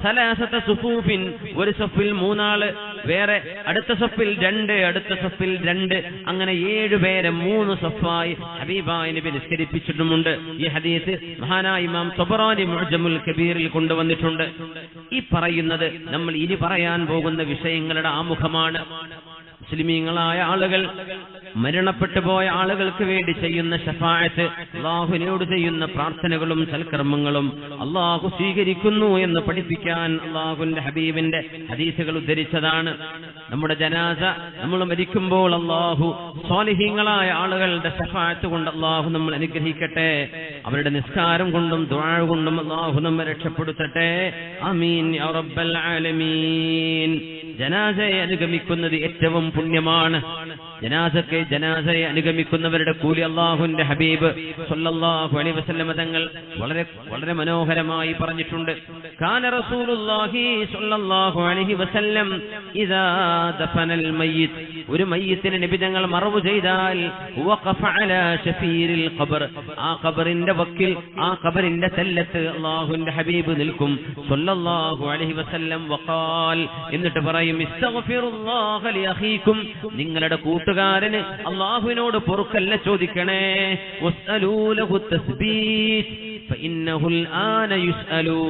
സലാസത സുഫൂഫിൻ, ഒരു സഫിൽ 3 ആള്, വേറെ അടുത്ത സഫിൽ 2, അടുത്ത സഫിൽ 2, അങ്ങനെ 7 പേരെ 3 സഫായി ഹബീബായ നബി നിസ്കരിപ്പിച്ചിട്ടുമുണ്ട്. ഈ ഹദീസ് മഹാനായ ഇമാം തബറാനി മുഅ്ജമുൽ കബീറിൽ കൊണ്ടുവന്നിട്ടുണ്ട്. ഈ പറയുന്നത് നമ്മൾ ഇനി പറയാൻ പോകുന്ന വിഷയങ്ങളുടെ ആമുഖമാണ്. മുസ്ലിമീങ്ങളായ ആളുകൾ, മരണപ്പെട്ടു പോയ ആളുകൾക്ക് വേണ്ടി ചെയ്യുന്ന ശഫാഅത്ത്, അല്ലാഹുവിനോട് ചെയ്യുന്ന പ്രാർത്ഥനകളും സൽക്കർമ്മങ്ങളും അല്ലാഹു സ്വീകരിക്കുന്നു എന്ന് പഠിപ്പിക്കാൻ അല്ലാഹുവിന്റെ ഹബീബിന്റെ ഹദീസുകൾ ഉദ്ധരിച്ചതാണ്. നമ്മുടെ ജനാസ നമ്മൾ മരിക്കുമ്പോൾ അല്ലാഹു സ്വാലിഹീങ്ങളായ ആളുകളുടെ ശഫാഅത്ത് കൊണ്ട് അല്ലാഹു നമ്മൾ അനുഗ്രഹിക്കട്ടെ. അവരുടെ നിസ്കാരം കൊണ്ടും ദുആ കൊണ്ടും അല്ലാഹു നമ്മെ രക്ഷപ്പെടുത്തട്ടെ. ആമീൻ യാ റബ്ബൽ ആലമീൻ. ജനാസയെ അനുഗമിക്കുന്നത് ഏറ്റവും പുണ്യമാണ്. ജനാസയെ അനുഗമിക്കുന്നവരുടെ കൂലി അല്ലാഹുവിന്റെ ഹബീബ് സല്ലല്ലാഹു അലൈഹി വസല്ലം തങ്ങൾ വളരെ മനോഹരമായി പറഞ്ഞിട്ടുണ്ട്. കാന റസൂലുള്ളാഹി സല്ലല്ലാഹു അലൈഹി വസല്ലം ഇദാ ദഫനൽ മയ്യിത്ത്, ഒരു മയ്യിത്തിനെ നബി തങ്ങൾ മറവ് ചെയ്താൽ വഖഫ അലാ ശഫീരിൽ ഖബർ, ആ ഖബറിന്റെ വക്കിൽ, ആ ഖബറിന്റെ തല്ലത്ത് അല്ലാഹുവിന്റെ ഹബീബ് നിൽക്കും സല്ലല്ലാഹു അലൈഹി വസല്ലം. വഖാൽ, എന്നിട്ട് പറയും, ഇസ്തഗ്ഫിറുല്ലാഹ ലിഅഖീകും, നിങ്ങളുടെ കൂട്ടുകാരന് അല്ലാഹുവിനോട് പൊറുക്കല്ല ചോദിക്കണേ. വസ്അലൂ ലഹു തസ്ബീത് ഫഇന്നഹുൽ ആന യുസ്അലൂ,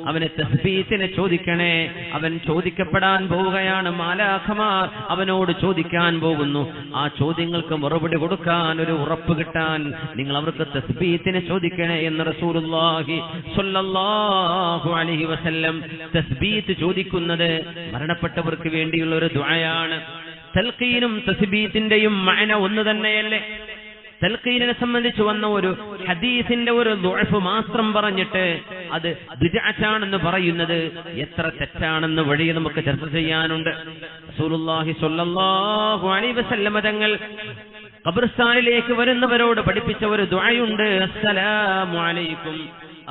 അവനെ തസ്ബീത്തിനെ ചോദിക്കണേ. അവൻ ചോദിക്കപ്പെടാൻ പോവുകയാണ്. മാലാഖമാർ അവനോട് ചോദിക്കാൻ പോകുന്നു. ആ ചോദ്യങ്ങൾക്ക് മറുപടി കൊടുക്കാൻ, ഒരു ഉറപ്പ് കിട്ടാൻ നിങ്ങൾ അവർക്ക് തസ്ബീത്തിനെ ചോദിക്കണേ എന്ന് റസൂലുള്ളാഹി സ്വല്ലല്ലാഹു അലൈഹി വസല്ലം. തസ്ബീത്ത് ചോദിക്കുന്നത് മരണപ്പെട്ടവർക്ക് വേണ്ടിയുള്ള ഒരു ദുആയാണ്. തൽഖീനും തസ്ബീത്തിന്റെയും മഅന ഒന്ന് തന്നെയല്ലേ? തൽഖീനിനെ സംബന്ധിച്ച് വന്ന ഒരു ഹദീസിന്റെ ഒരു ദുഅഫ് മാത്രം പറഞ്ഞിട്ട് അത് ബിദ്അത്താണെന്ന് പറയുന്നത് എത്ര തെറ്റാണെന്ന് വഴി നമുക്ക് ചർച്ച ചെയ്യാനുണ്ട്. റസൂലുള്ളാഹി സ്വല്ലല്ലാഹു അലൈഹി വസല്ലം തങ്ങൾ ഖബർസ്ഥാനിലേക്ക് വരുന്നവരോട് പഠിപ്പിച്ച ഒരു ദുആയുണ്ട്. അസ്സലാമു അലൈക്കും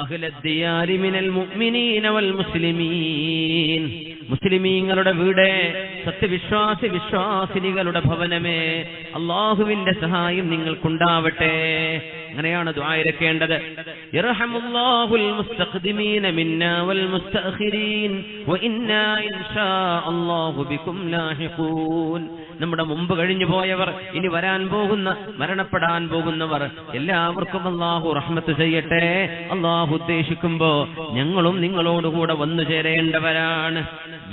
അഹ്ലദ്ദിയാരി മിനൽ മുഅ്മിനീന വൽ മുസ്ലിമീൻ, മുസ്ലിമീങ്ങളുടെ വീട്, വിശ്വാസിനികളുടെ ഭവനമേ, അല്ലാഹുവിന്റെ സഹായം നിങ്ങൾക്കുണ്ടാവട്ടെ. അങ്ങനെയാണ് ദുആ ഇരക്കേണ്ടത്. യർഹമുല്ലാഹുൽ മുസ്തഖ്ദിമീന മിന്നാ വൽ മുസ്തഅഖിരീൻ വഇന്നാ ഇൻഷാ അല്ലാഹു ബികും ലാഹിഖൂൻ. നമ്മുടെ മുമ്പ് കഴിഞ്ഞു പോയവർ, ഇനി വരാൻ പോകുന്ന, മരണപ്പെടാൻ പോകുന്നവർ എല്ലാവർക്കും അല്ലാഹു റഹ്മത്ത് ചെയ്യട്ടെ. അല്ലാഹു ഉദ്ദേശിക്കുമ്പോ ഞങ്ങളും നിങ്ങളോടുകൂടെ വന്നു ചേരേണ്ടവരാണ്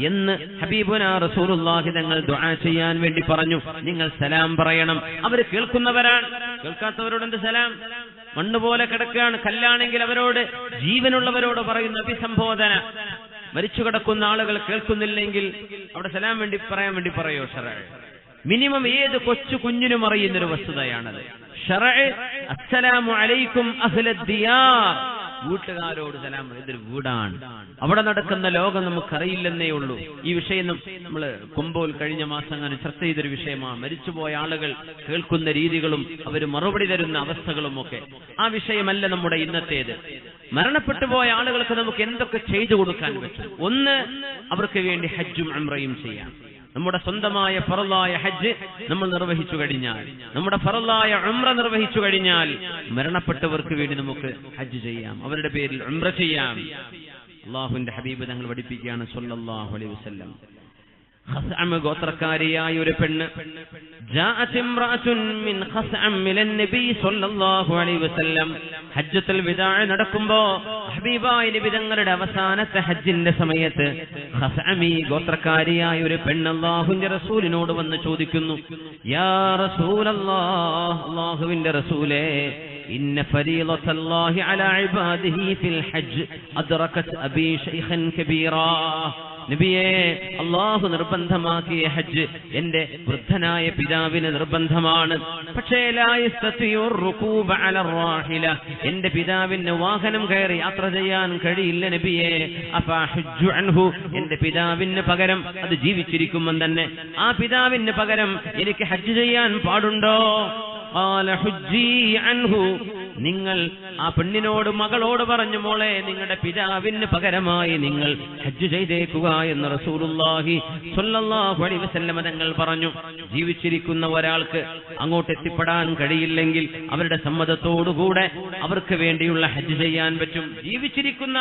എന്ന് ഹബീബുനാ റസൂലുള്ളാഹി തങ്ങൾ ദുആ ചെയ്യാൻ വേണ്ടി പറഞ്ഞു. നിങ്ങൾ സലാം പറയണം. അവർ കേൾക്കുന്നവരാണ്. കേൾക്കാത്തവരോട് എന്ത് സലാം? മണ്ണുപോലെ കിടക്കുകയാണ്, കല്ലാണെങ്കിൽ അവരോട്, ജീവനുള്ളവരോട് പറയുന്ന അഭിസംബോധന. മരിച്ചു കിടക്കുന്ന ആളുകൾ കേൾക്കുന്നില്ലെങ്കിൽ അവിടെ സലാം പറയാൻ വേണ്ടി പറയോ? ശറഅ് മിനിമം ഏത് കൊച്ചു കുഞ്ഞിനും അറിയുന്നൊരു വസ്തുതയാണത്. ശറഅ് അസ്സലാമു അലൈക്കും അഹ്ലദ്ദിയാർ, വീട്ടുകാരോട് സലാം. ഇതൊരു വീടാണ്, അവിടെ നടക്കുന്ന ലോകം നമുക്കറിയില്ലെന്നേ ഉള്ളൂ. ഈ വിഷയം നമ്മൾ കൊമ്പോൽ കഴിഞ്ഞ മാസം അങ്ങനെ ചർച്ച ചെയ്തൊരു വിഷയമാണ്. മരിച്ചുപോയ ആളുകൾ കേൾക്കുന്ന രീതികളും അവർ മറുപടി തരുന്ന അവസ്ഥകളും ഒക്കെ. ആ വിഷയമല്ല നമ്മുടെ ഇന്നത്തേത്. മരണപ്പെട്ടു പോയ ആളുകൾക്ക് നമുക്ക് എന്തൊക്കെ ചെയ്തു കൊടുക്കാൻ പറ്റും? ഒന്ന്, അവർക്ക് വേണ്ടി ഹജ്ജും ഉംറയും ചെയ്യാം. നമ്മുടെ സ്വന്തമായ ഫറളായ ഹജ്ജ് നമ്മൾ നിർവഹിച്ചു കഴിഞ്ഞാൽ, നമ്മുടെ ഫറളായ ഉംറ നിർവഹിച്ചു കഴിഞ്ഞാൽ, മരണപ്പെട്ടവർക്ക് വേണ്ടി നമുക്ക് ഹജ്ജ് ചെയ്യാം, അവരുടെ പേരിൽ ഉംറ ചെയ്യാം. അല്ലാഹുവിന്റെ ഹബീബ് തങ്ങൾ പഠിപ്പിക്കുകയാണ് സ്വല്ലല്ലാഹു അലൈഹി വസല്ലം. ഖസ്അം ഗോത്രക്കാരിയായ ഒരു പെണ്ണ്, ജാഅത് ഇംറഅത്തുൻ മിൻ ഖസ്അം മിനൻ നബി സ്വല്ലല്ലാഹു അലൈഹി വസല്ലം, ഹജ്ജത്തുൽ വിദാ നടക്കുമ്പോ ഹബീബായ നബി തങ്ങളുടെ അവസാനത്തെ ഹജ്ജിന്റെ സമയത്ത് ഖസ്അമി ഗോത്രക്കാരിയായ ഒരു പെണ്ണ് അല്ലാഹുവിന്റെ റസൂലിനോട് വന്ന് ചോദിക്കുന്നു, യാ റസൂലല്ലാഹ്, അല്ലാഹുവിന്റെ റസൂലേ, ഇന്ന ഫരീളത്തല്ലാഹി അലാ ഇബാദിഹി ഫിൽ ഹജ്ജ് അദ്റകത് അബീ ശൈഖൻ കബീറാ. നബിയേ, അല്ലാഹു നിർബന്ധമാക്കിയ ഹജ്ജ് എന്റെ വൃദ്ധനായ പിതാവിന് നിർബന്ധമാണ്. പക്ഷേ ലാ യസ്തതിഉ റുകൂബ അല റാഹില, എന്റെ പിതാവിന് വാഹനം കയറി യാത്ര ചെയ്യാൻ കഴിയില്ല നബിയേ. അഫഹജ്ജു അൻഹു, എന്റെ പിതാവിന് പകരം, അത് ജീവിച്ചിരിക്കുമ്പോൾ തന്നെ ആ പിതാവിന് പകരം എനിക്ക് ഹജ്ജ് ചെയ്യാൻ പാടുണ്ടോ? ഖാല ഹുജ്ജി അൻഹു, നിങ്ങൾ ആ പെണ്ണിനോട് മകളോട് പറഞ്ഞു, മോളെ നിങ്ങളുടെ പിതാവിന് പകരമായി നിങ്ങൾ ഹജ്ജ് ചെയ്തേക്കുക എന്ന് റസൂലുള്ളാഹി സ്വല്ലല്ലാഹു അലൈഹി വസല്ലം തങ്ങൾ പറഞ്ഞു. ജീവിച്ചിരിക്കുന്ന ഒരാൾക്ക് അങ്ങോട്ട് എത്തിപ്പെടാൻ കഴിയില്ലെങ്കിൽ അവരുടെ സമ്മതത്തോടുകൂടെ അവർക്ക് വേണ്ടിയുള്ള ഹജ്ജ് ചെയ്യാൻ പറ്റും. ജീവിച്ചിരിക്കുന്ന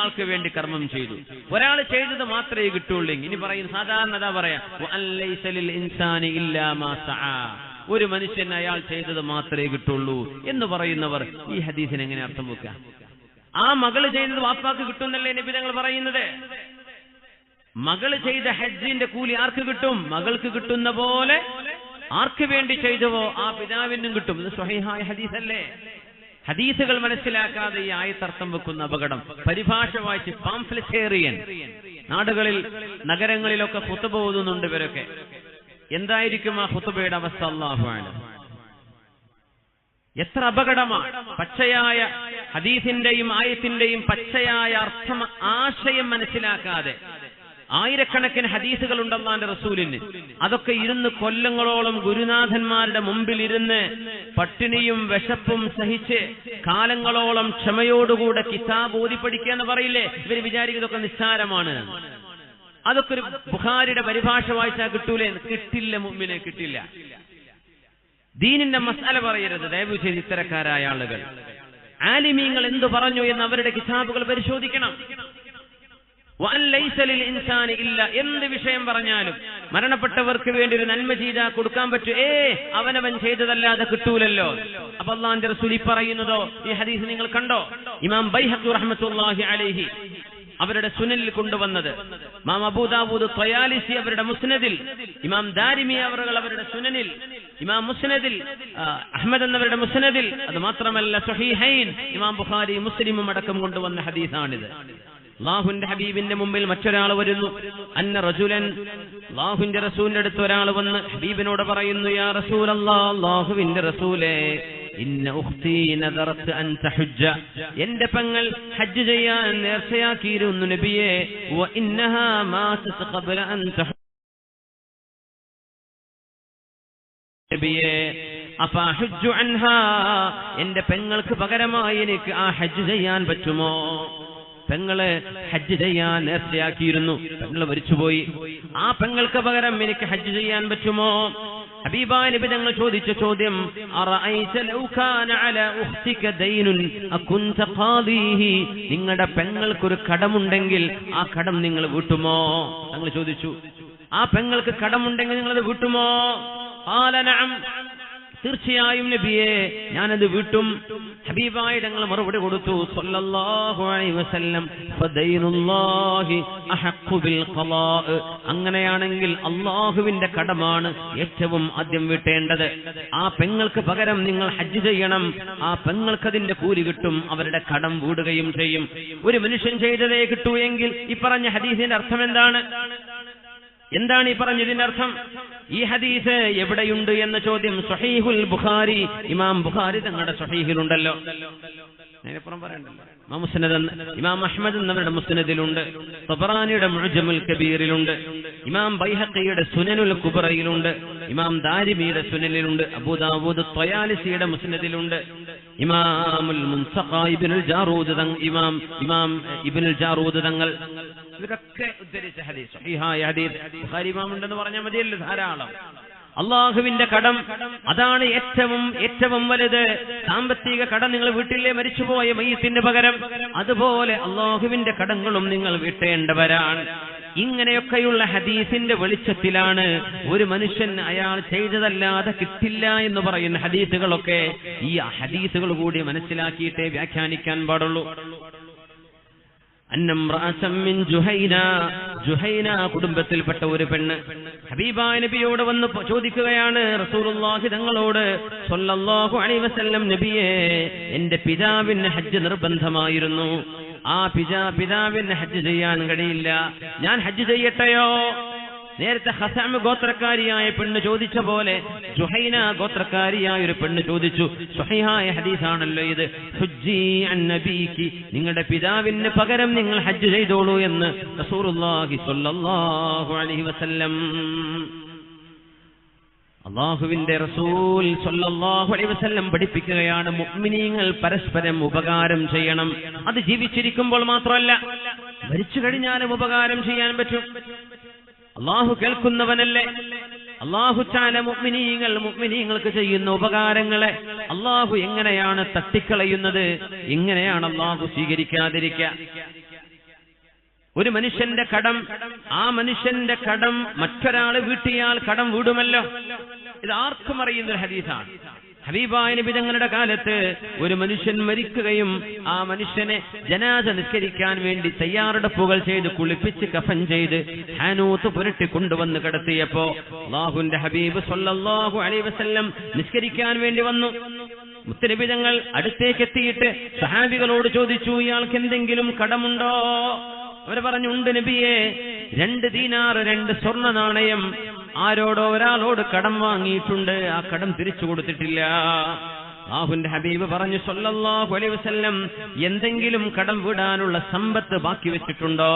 ആൾക്ക് വേണ്ടി കർമ്മം ചെയ്തു, ഒരാൾ ചെയ്തത് മാത്രമേ കിട്ടുള്ളൂ. ഇനി പറയും സാധാരണ പറയാ, വഅലൈസ ലിൽ ഇൻസാനി ഇല്ലാ മാ സആ, ഒരു മനുഷ്യൻ അയാൾ ചെയ്തത് മാത്രമേ കിട്ടുള്ളൂ എന്ന് പറയുന്നവർ ഈ ഹദീസിന് എങ്ങനെ അർത്ഥം വെക്കുക? ആ മകള് ചെയ്തത് വാപ്പാക്ക് കിട്ടുന്നല്ലേ നബി തങ്ങൾ പറയുന്നത്? മകള് ചെയ്ത ഹജ്ജിന്റെ കൂലി ആർക്ക് കിട്ടും? മകൾക്ക് കിട്ടുന്ന പോലെ ആർക്ക് വേണ്ടി ചെയ്തുവോ ആ പിതാവിനും കിട്ടും. ഇത് സ്വഹീഹായ ഹദീസല്ലേ? ഹദീസുകൾ മനസ്സിലാക്കാതെ ഈ ആയത്തർത്ഥം വെക്കുന്ന അപകടം. പരിഭാഷ വായിച്ച് പാംഫ്ലെറ്റേറിയൻ നാടുകളിൽ നഗരങ്ങളിലൊക്കെ ഖുതുബ ഓതുന്നുണ്ട് ഇവരൊക്കെ. എന്തായിരിക്കും ആ ഖുതുബയുടെ അവസ്ഥ? അല്ലാഹു അഅലം. എത്ര അപകടമാണ്! പച്ചയായ ഹദീസിന്റെയും ആയത്തിന്റെയും പച്ചയായ അർത്ഥം ആശയം മനസ്സിലാക്കാതെ ആയിരക്കണക്കിന് ഹദീസുകൾ ഉണ്ട് അല്ലാഹുവിന്റെ റസൂലിന്. അതൊക്കെ ഇരുന്ന് കൊല്ലങ്ങളോളം ഗുരുനാഥന്മാരുടെ മുമ്പിൽ ഇരുന്ന് പട്ടിണിയും വിശപ്പും സഹിച്ച് കാലങ്ങളോളം ക്ഷമയോടുകൂടെ കിതാബ് ഓതി പഠിക്കുക എന്ന് പറയില്ലേ? ഇവർ വിചാരിക്കുന്നതൊക്കെ നിസ്സാരമാണ്. അതൊക്കെ ഒരു ബുഖാരിയുടെ പരിഭാഷ വായിച്ചാൽ കിട്ടൂലേ? കിട്ടില്ല, മുഅ്മിനെ കിട്ടില്ല. ദീനിന്റെ മസ്അല പറയരുത് ദയവ് ചെയ്ത് ഇത്തരക്കാരായ ആളുകൾ. ആലിമീങ്ങൾ എന്തു പറഞ്ഞു എന്ന് അവരുടെ കിതാബുകൾ പരിശോധിക്കണം. വഅലൈസ ലിൽ ഇൻസാനി ഇല്ല, എന്ത് വിഷയം പറഞ്ഞാലും മരണപ്പെട്ടവർക്ക് വേണ്ടി ഒരു നന്മ ചെയ്താൽ കൊടുക്കാൻ പറ്റും. അവനവൻ ചെയ്തതല്ലാതെ കിട്ടൂലല്ലോ. അപ്പൊ അല്ലാഹുവിന്റെ റസൂൽ പറയുന്നതോ ഈ ഹദീസ് നിങ്ങൾ കണ്ടോ? ഇമാം ബൈഹഖി റഹ്മത്തുള്ളാഹി അലൈഹി അവരുടെ സുനനിൽ കൊണ്ടുവന്നത്, ഇമാം അബൂ ദാവൂദ് ത്വയാലിസി അവരുടെ മുസ്നദിൽ, ഇമാം ദാരിമി അവരുടെ സുനനിൽ, ഇമാം മുസ്നദിൽ അഹ്മദ് എന്നവരുടെ മുസ്നദിൽ, അത് മാത്രമല്ല സ്വഹീഹൈൻ ഇമാം ബുഖാരി മുസ്ലിമും അടക്കം കൊണ്ടുവന്ന ഹദീസാണിത്. അല്ലാഹുവിന്റെ ഹബീബിന്റെ മുമ്പിൽ മറ്റൊരാൾ വരുന്നു. അന്ന റജുലൻ, അല്ലാഹുവിന്റെ റസൂലിന്റെ അടുത്ത് ഒരാൾ വന്ന് ഹബീബിനോട് പറയുന്നു, യാ റസൂലല്ലാഹ്, അല്ലാഹുവിന്റെ റസൂലേ, ഇന്ന ഉഖ്തി നദറത് അൻ തഹജ്ജ, എന്റെ പെങ്ങൾ ഹജ്ജ് ചെയ്യാൻ നേർച്ചയാക്കിയിരുന്നു നബിയേ, വ ഇന്നഹാ മാതത് ഖബ്ല അൻ തഹജ്ജ, നബിയേ അഫഹജ്ജു അൻഹാ, എന്റെ പെങ്ങൾക്ക് പകരമായി എനിക്ക് ആ ഹജ്ജ് ചെയ്യാൻ പറ്റുമോ? പെങ്ങള് ഹജ്ജ് ചെയ്യാൻ നേർച്ചയാക്കിയിരുന്നു, പെങ്ങള് മരിച്ചുപോയി, ആ പെങ്ങൾക്ക് പകരം എനിക്ക് ഹജ്ജ് ചെയ്യാൻ പറ്റുമോ? ഹബീബായ നബി തങ്ങൾ ചോദിച്ച ചോദ്യം, അറഅയ്ത ലൗ കാന അലാ ഉഖ്തിക ദൈനുൻ അകുൻത ഖാദിഹി, നിങ്ങളുടെ പെങ്ങൾക്കൊരു കടമുണ്ടെങ്കിൽ ആ കടം നിങ്ങൾ വീട്ടുമോ? തങ്ങൾ ചോദിച്ചു, ആ പെങ്ങൾക്ക് കടമുണ്ടെങ്കിൽ നിങ്ങളത് വീട്ടുമോ? ഖാല നഅം, തീർച്ചയായും നബിയെ ഞാനത് വീട്ടും. ഹബീബായ തങ്ങൾ മറുപടി കൊടുത്തു സല്ലല്ലാഹു അലൈഹി വസല്ലം, ഫദൈനുല്ലാഹി അഹഖു ബിൽ ഖളാ, അങ്ങനെയാണെങ്കിൽ അല്ലാഹുവിന്റെ കടമാണ് ഏറ്റവും ആദ്യം വീട്ടേണ്ടത്. ആ പെങ്ങൾക്ക് പകരം നിങ്ങൾ ഹജ്ജ് ചെയ്യണം, ആ പെങ്ങൾക്ക് അതിന്റെ കൂലി കിട്ടും, അവരുടെ കടം വീടുകയും ചെയ്യും. ഒരു മനുഷ്യൻ ചെയ്തതേ കിട്ടൂ എങ്കിൽ ഈ പറഞ്ഞ ഹദീസിന്റെ അർത്ഥം എന്താണ്? എന്താണ് ഈ പറഞ്ഞതിന്റെ അർത്ഥം? ഈ ഹദീസ് എവിടെയുണ്ട് എന്ന ചോദ്യം സ്വഹീഹുൽ ബുഖാരി, ഇമാം ബുഖാരി തങ്ങളുടെ സ്വഹീഹിലുണ്ടല്ലോ. നേരപ്പുറം പറയണ്ടല്ലോ. ഇമാം അഹ്മദ് എന്നവരുടെ മുസ്നദിലുണ്ട്, തബറാനിയുടെ മുഅ്ജമുൽ കബീറിലുണ്ട്, ഇമാം ബൈഹഖിയുടെ സുനനുൽ കുബ്രയിലുണ്ട്, ഇമാം ദാരിമിയുടെ സുനനിലുണ്ട്, അബൂ ദാവൂദ് ത്വയാലിസിയുടെ മുസ്നദിലുണ്ട്, ഇമാമുൽ മുൻതഖ ഇബ്നുൽ ജാറൂദ് ഇമാം ഇബ്നുൽ ജാറൂദ് തങ്ങൾ ഇവരൊക്കെ ഉദ്ധരിച്ച ഹദീസ്, സ്വഹീഹായ ഹദീസ്. ബുഖാരി ഇമാം ഉണ്ടെന്ന് പറഞ്ഞാൽ മതിയല്ലോ, ധാരാളം. അള്ളാഹുവിന്റെ കടം അതാണ് ഏറ്റവും വലുത്. സാമ്പത്തിക കടം നിങ്ങൾ വീട്ടിലെ മരിച്ചുപോയ മയ്യത്തിന് പകരം, അതുപോലെ അള്ളാഹുവിന്റെ കടങ്ങളും നിങ്ങൾ വീട്ടേണ്ടവരാണ്. ഇങ്ങനെയൊക്കെയുള്ള ഹദീസിന്റെ വെളിച്ചത്തിലാണ് ഒരു മനുഷ്യൻ അയാൾ ചെയ്തതല്ലാതെ കിട്ടില്ല എന്ന് പറയുന്ന ഹദീസുകളൊക്കെ. ഈ ഹദീസുകൾ കൂടി മനസ്സിലാക്കിയിട്ടേ വ്യാഖ്യാനിക്കാൻ പാടുള്ളൂ. ജുഹൈന കുടുംബത്തിൽപ്പെട്ട ഒരു പെണ്ണ് ഹബീബായ നബിയോട് വന്ന് ചോദിക്കുകയാണ്, റസൂലുള്ളാഹി തങ്ങളോട് സ്വല്ലല്ലാഹു അലൈഹി വസല്ലം, നബിയേ എന്റെ പിതാവിന് ഹജ്ജ് നിർബന്ധമായിരുന്നു, ആ പിതാവിന് ഹജ്ജ് ചെയ്യാൻ കഴിയില്ല, ഞാൻ ഹജ്ജ് ചെയ്യട്ടെയോ? നേരത്തെ ഹസാം ഗോത്രക്കാരിയായ പെണ്ണ് ചോദിച്ച പോലെ ജുഹൈന ഗോത്രക്കാരിയായ ഒരു പെണ്ണ് ചോദിച്ചു. സ്വഹീഹായ ഹദീസാണല്ലോ ഇത്. ഹുജ്ജി അൻ നബീകി, നിങ്ങളുടെ പിതാവിന് പകരം നിങ്ങൾ ഹജ്ജ് ചെയ്തോളൂ എന്ന് റസൂലുള്ളാഹി സ്വല്ലല്ലാഹു അലൈഹി വസല്ലം. അല്ലാഹുവിന്റെ റസൂൽ സ്വല്ലല്ലാഹു അലൈഹി വസല്ലം പഠിപ്പിക്കുകയാണ്, മുഅ്മിനീങ്ങൾ പരസ്പരം ഉപകാരം ചെയ്യണം. അത് ജീവിച്ചിരിക്കുമ്പോൾ മാത്രമല്ല, മരിച്ചു കഴിഞ്ഞാലും ഉപകാരം ചെയ്യാൻ പറ്റും. അല്ലാഹു കേൾക്കുന്നവനല്ലേ. അല്ലാഹു തആല മുഅ്മിനീങ്ങൾക്ക് ചെയ്യുന്ന ഉപകാരങ്ങളെ അല്ലാഹു എങ്ങനെയാണ് തട്ടിക്കളയുന്നത്? എങ്ങനെയാണ് അല്ലാഹു സ്വീകരിക്കാതിരിക്കുക? ഒരു മനുഷ്യന്റെ കടം, ആ മനുഷ്യന്റെ കടം മറ്റൊരാൾ വീട്ടിയാൽ കടം വീടുമല്ലോ. ഇത് ആർക്കും അറിയുന്നൊരു ഹദീസാണ്. ഹബീബായ നബി തങ്ങളുടെ കാലത്ത് ഒരു മനുഷ്യൻ മരിക്കുകയും ആ മനുഷ്യനെ ജനാസ നിസ്കരിക്കാൻ വേണ്ടി തയ്യാറെടുപ്പുകൾ ചെയ്ത് കുളിപ്പിച്ച് കഫൻ ചെയ്ത് ഹാനൂത്ത് പുരട്ടി കൊണ്ടുവന്ന് കിടത്തിയപ്പോ അല്ലാഹുവിന്റെ ഹബീബ് സ്വല്ലല്ലാഹു അലൈഹി വസല്ലം നിസ്കരിക്കാൻ വേണ്ടി വന്നു. മുത്തനബി തങ്ങൾ അടുത്തേക്ക് എത്തിയിട്ട് സഹാബികളോട് ചോദിച്ചു, ഇയാൾക്ക് എന്തെങ്കിലും കടമുണ്ടോ? അവർ പറഞ്ഞു, ഉണ്ട് നബിയെ, 2 ദീനാർ 2 സ്വർണ്ണ നാണയം ആരോടോ ഒരാളോട് കടം വാങ്ങിയിട്ടുണ്ട്, ആ കടം തിരിച്ചു കൊടുത്തിട്ടില്ല. അല്ലാഹുവിന്റെ ഹബീബ് പറഞ്ഞു സ്വല്ലല്ലാഹു അലൈഹി വസല്ലം, എന്തെങ്കിലും കടം വീടാനുള്ള സമ്പത്ത് ബാക്കി വെച്ചിട്ടുണ്ടോ?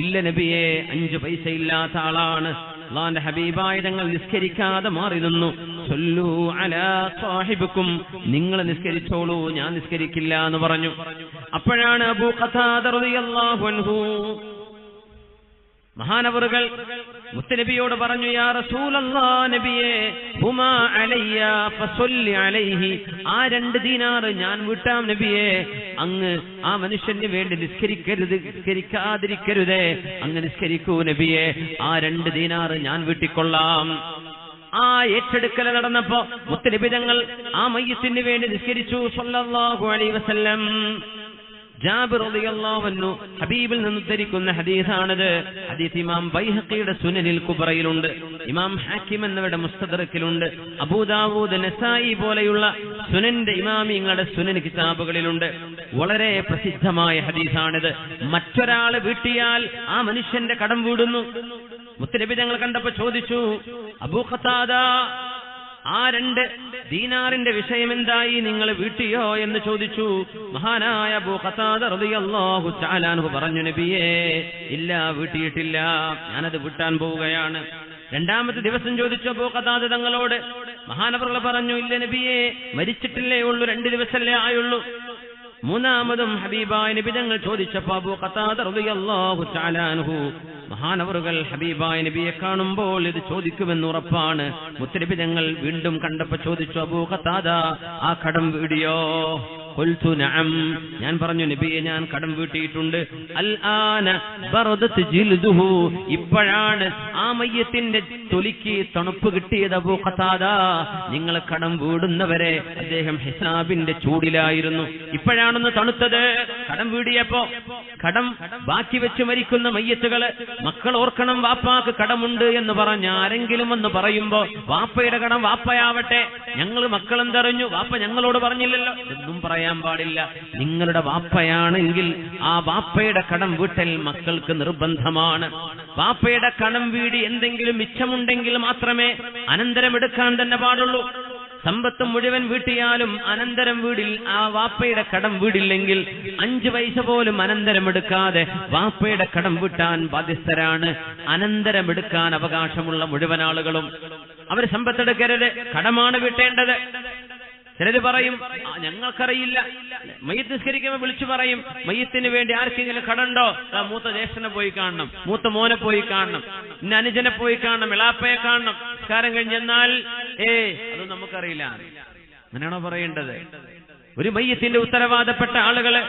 ഇല്ല നബിയെ, 5 പൈസ ഇല്ലാത്ത ആളാണ്. അല്ലാഹുവിന്റെ ഹബീബായ തങ്ങൾ നിസ്കരിക്കാതെ മാറി നിന്നു. സല്ലു അലാ സാഹിബിക്കും, നിങ്ങൾ നിസ്കരിച്ചോളൂ, ഞാൻ നിസ്കരിക്കില്ല എന്ന് പറഞ്ഞു. അപ്പോഴാണ് അബൂ ഖതാദ റളിയല്ലാഹു അൻഹു മഹാനവറുകൾ മുത്തനബിയോട് പറഞ്ഞു, യാ റസൂലല്ലാഹ് നബിയേ, ഹുമാ അലയ്യ ഫസല്ലി അലൈഹി, ആ 2 ദീനാർ ഞാൻ വിട്ടാം നബിയേ, അങ്ങ് ആ മനുഷ്യന് വേണ്ടി നിസ്കരിക്കാതിരിക്കരുതേ, അങ്ങ് നിസ്കരിക്കൂ നബിയേ, ആ 2 ദീനാർ ഞാൻ വീട്ടിക്കൊള്ളാം. ആ ഏറ്റെടുക്കൽ നടന്നപ്പോ മുത്തനബി തങ്ങൾ ആ മയ്യിത്തിന് വേണ്ടി നിസ്കരിച്ചു സ്വല്ലല്ലാഹു അലൈഹി വസല്ലം. ജാബിർ റളിയല്ലാഹു അൻഹു ഹബീബിൽ നിന്ന് ഉദ്ധരിക്കുന്ന ഹദീസാണിത്. ഹദീസ് ഇമാം ബൈഹഖിയുടെ സുനനിൽ കുബ്രയിലുണ്ട്, ഇമാം ഹാക്കിം എന്നിവരുടെ മുസ്തദറക്കിലുണ്ട്, അബൂ ദാവൂദ്, നസായി പോലെയുള്ള സുനന്റെ ഇമാമിങ്ങളുടെ സുനൻ കിതാബുകളിലുണ്ട്. വളരെ പ്രസിദ്ധമായ ഹദീസാണിത്. മറ്റൊരാൾ വീട്ടിയാൽ ആ മനുഷ്യന്റെ കടം വീടുന്നു. മുത്തനബി തങ്ങൾ കണ്ടപ്പോ ചോദിച്ചു, അബൂ ഖതാദ, ആ 2 ദീനാറിന്റെ വിഷയം എന്തായി, നിങ്ങൾ വീട്ടിയോ എന്ന് ചോദിച്ചു. മഹാനായ അബൂ ഖതാദ റളിയല്ലാഹു തആല അൻഹു പറഞ്ഞു, നബിയേ, ഇല്ല, വീട്ടിയിട്ടില്ല, ഞാനത് വിട്ടാൻ പോവുകയാണ്. 2ാമത്തെ ദിവസം ചോദിച്ചു അബൂ ഖതാദ തങ്ങളോട്. മഹാനവറുകൾ പറഞ്ഞു, ഇല്ല നബിയേ, മരിച്ചിട്ടില്ലേ ഉള്ളൂ, 2 ദിവസമല്ലേ ആയുള്ളൂ. 3ാമതും ഹബീബായ നബി തങ്ങൾ ചോദിച്ചപ്പോൾ അബൂ ഖതാദ റളിയല്ലാഹു തആല അൻഹു മഹാനവറുകൾ ഹബീബായ നബിയെ കാണുമ്പോൾ ഇത് ചോദിക്കുമെന്ന് ഉറപ്പാണ്. മുത്തനബി തങ്ങൾ വീണ്ടും കണ്ടപ്പോൾ ചോദിച്ചു, അബൂ ഖതാദ, ആ കടം വീടിയോ? ഖുൽതു നഅം, ഞാൻ പറഞ്ഞു നബിയെ, ഞാൻ കടം വീട്ടിയിട്ടുണ്ട്. അൽ ആന ബറദത് ജിൽദുഹു, ഇപ്പോഴാണ് ആ മയ്യത്തിന്റെ തൊലിക്ക് തണുപ്പ് കിട്ടിയത് അബൂ ഖതാദ. നിങ്ങൾ കടം വീടുന്നവരെ അദ്ദേഹം ഹിസാബിന്റെ ചൂടിലായിരുന്നു, ഇപ്പോഴാണെന്ന് തണുത്തത്. കടം വീടിയപ്പോ കടം ബാക്കി വെച്ച് മരിക്കുന്ന മയ്യത്തുകള് മക്കൾ ഓർക്കണം, വാപ്പാക്ക് കടമുണ്ട് എന്ന് പറഞ്ഞ ആരെങ്കിലും എന്ന് പറയുമ്പോ വാപ്പയുടെ കടം വാപ്പയാവട്ടെ, ഞങ്ങൾ മക്കളെന്തറിഞ്ഞു, വാപ്പ ഞങ്ങളോട് പറഞ്ഞില്ലല്ലോ, എന്നും പറയാൻ പാടില്ല. നിങ്ങളുടെ വാപ്പയാണെങ്കിൽ ആ വാപ്പയുടെ കടം വീട്ടൽ മക്കൾക്ക് നിർബന്ധമാണ്. വാപ്പയുടെ കടം വീടി എന്തെങ്കിലും മിച്ചമുണ്ടെങ്കിൽ മാത്രമേ അനന്തരം എടുക്കാൻ തന്നെ പാടുള്ളൂ. സമ്പത്ത് മുഴുവൻ വീട്ടിയാലും അനന്തരം വീടിൽ ആ വാപ്പയുടെ കടം വീടില്ലെങ്കിൽ 5 പൈസ പോലും അനന്തരം എടുക്കാതെ വാപ്പയുടെ കടം വീട്ടാൻ ബാധ്യസ്ഥരാണ്. അനന്തരം എടുക്കാൻ അവകാശമുള്ള മുഴുവൻ ആളുകളും. അവർ സമ്പത്തെടുക്കരുത്, കടമാണ് വീട്ടേണ്ടത്. ചിലര് പറയും, ഞങ്ങൾക്കറിയില്ല. മയ്യത്ത് നിസ്കരിക്കുമ്പോൾ വിളിച്ചു പറയും, മയ്യത്തിന് വേണ്ടി ആർക്കെങ്കിലും കടണ്ടോ? മൂത്ത ജ്യേഷ്ഠനെ പോയി കാണണം, മൂത്ത മോനെ പോയി കാണണം, ഇന്ന അനുജനെ പോയി കാണണം, ഇളാപ്പയെ കാണണം. നിസ്കാരം കഴിഞ്ഞെന്നാൽ അത് നമുക്കറിയില്ല. അങ്ങനെയാണോ പറയേണ്ടത്? ഒരു മയ്യത്തിന്റെ ഉത്തരവാദപ്പെട്ട ആളുകള്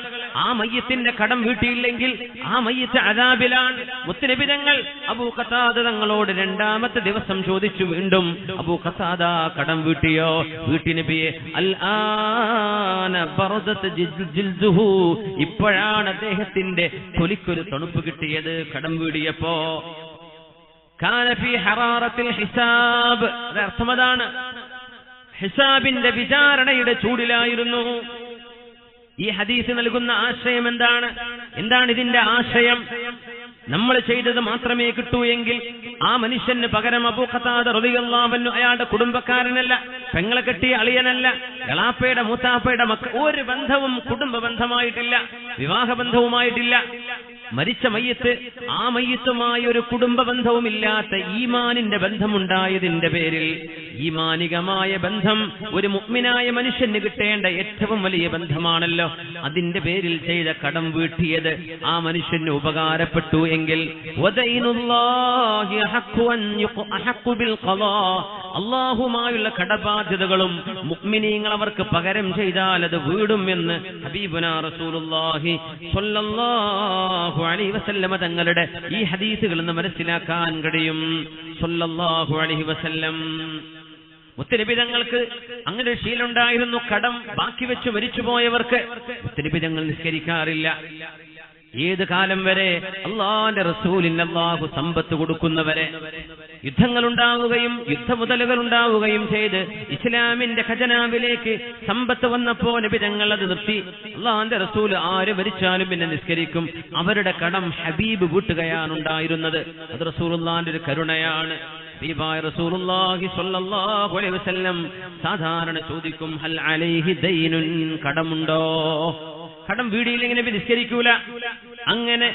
ആ മയ്യത്തിന്റെ കടം വീട്ടിയില്ലെങ്കിൽ ആ മയ്യത്ത് അദാബിലാണ്. മുത്തുനബി തങ്ങൾ അബൂ ഖതാദ തങ്ങളോട് 2ാമത്തെ ദിവസം ചോദിച്ചു വീണ്ടും, അബൂ ഖതാദ കടം വീട്ടിയോ? വീട്ടി നബിയെ. അൽ ആന ബറദത് ജിൽദുഹു, ഇപ്പോഴാണ് അദ്ദേഹത്തിന്റെ തൊലിക്കൊരു തണുപ്പ് കിട്ടിയത് കടം വീടിയപ്പോ. കാന ഫീ ഹറാറത്തിൽ ഹിസാബ്, അർത്ഥമതാണ്, ഹിസാബിന്റെ വിചാരണയുടെ ചൂടിലായിരുന്നു. ഈ ഹദീസ് നൽകുന്ന ആശയം എന്താണ്? എന്താണ് ഇതിന്റെ ആശയം? നമ്മൾ ചെയ്തത് മാത്രമേ കിട്ടൂ എങ്കിൽ ആ മനുഷ്യന് പകരം അബൂ ഖതാദ റളിയല്ലാഹു അൻഹു അയാളുടെ കുടുംബക്കാരനല്ല, പെങ്ങളെ കെട്ടിയ അളിയനല്ല, എളാപ്പയുടെ മൂത്താപ്പയുടെ മക്കൾ, ഒരു ബന്ധവും കുടുംബ ബന്ധമായിട്ടില്ല, വിവാഹ ബന്ധവുമായിട്ടില്ല. മരിച്ച മയ്യത്ത് ആ മയ്യത്തുമായി ഒരു കുടുംബ ബന്ധവുമില്ലാത്ത ഈമാനിന്റെ ബന്ധമുണ്ടായതിന്റെ പേരിൽ, ഈമാനികമായ ബന്ധം ഒരു മുഅ്മിനായ മനുഷ്യന് കിട്ടേണ്ട ഏറ്റവും വലിയ ബന്ധമാണല്ലോ, അതിന്റെ പേരിൽ ചെയ്ത കടം വീട്ടിയത് ആ മനുഷ്യന് ഉപകാരപ്പെട്ടു എങ്കിൽ അല്ലാഹുമായുള്ള കടബാധ്യതകളും മുഅ്മിനീങ്ങൾ അവർക്ക് പകരം ചെയ്താൽ അത് വീടും എന്ന് ഹബീബുനാ റസൂലുള്ളാഹി സ്വല്ലല്ലാഹു അലൈഹി വസല്ലമ തങ്ങളുടെ ഈ ഹദീസുകളിൽ നിന്ന് മനസ്സിലാക്കാൻ കഴിയും. സ്വല്ലല്ലാഹു അലൈഹി വസല്ലം മുത്തനബി തങ്ങൾക്ക് അങ്ങനെ ഒരു ശീലമുണ്ടായിരുന്നു. കടം ബാക്കി വെച്ച് മരിച്ചുപോയവർക്ക് മുത്തനബി തങ്ങൾ നിസ്കരിക്കാറില്ല. ഏത് കാലം വരെ? അല്ലാഹുവിന്റെ റസൂലിന് അല്ലാഹു സമ്പത്ത് കൊടുക്കുന്നവരെ. യുദ്ധങ്ങൾ ഉണ്ടാവുകയും യുദ്ധമുതലുകൾ ഉണ്ടാവുകയും ചെയ്ത് ഇസ്ലാമിന്റെ ഖജനാവിലേക്ക് സമ്പത്ത് വന്നപ്പോ നബി തങ്ങൾ അത് നിർത്തി. അല്ലാഹുവിന്റെ റസൂൽ ആര് മരിച്ചാലും പിന്നെ നിസ്കരിക്കും. അവരുടെ കടം ഹബീബ് വീട്ടുകയാണ് ഉണ്ടായിരുന്നത്. അത് റസൂലുള്ളാഹിന്റെ ഒരു കരുണയാണ്. ഹബീബായ റസൂലുള്ളാഹി സ്വല്ലല്ലാഹു അലൈഹി വസല്ലം സാധാരണ ചോദിക്കും, ഹൽ അലൈഹി ദൈനുൻ, കടമുണ്ടോ? കടം വീടിയില്ലെങ്കിൽ നബി നിസ്കരിക്കൂല. അങ്ങനെ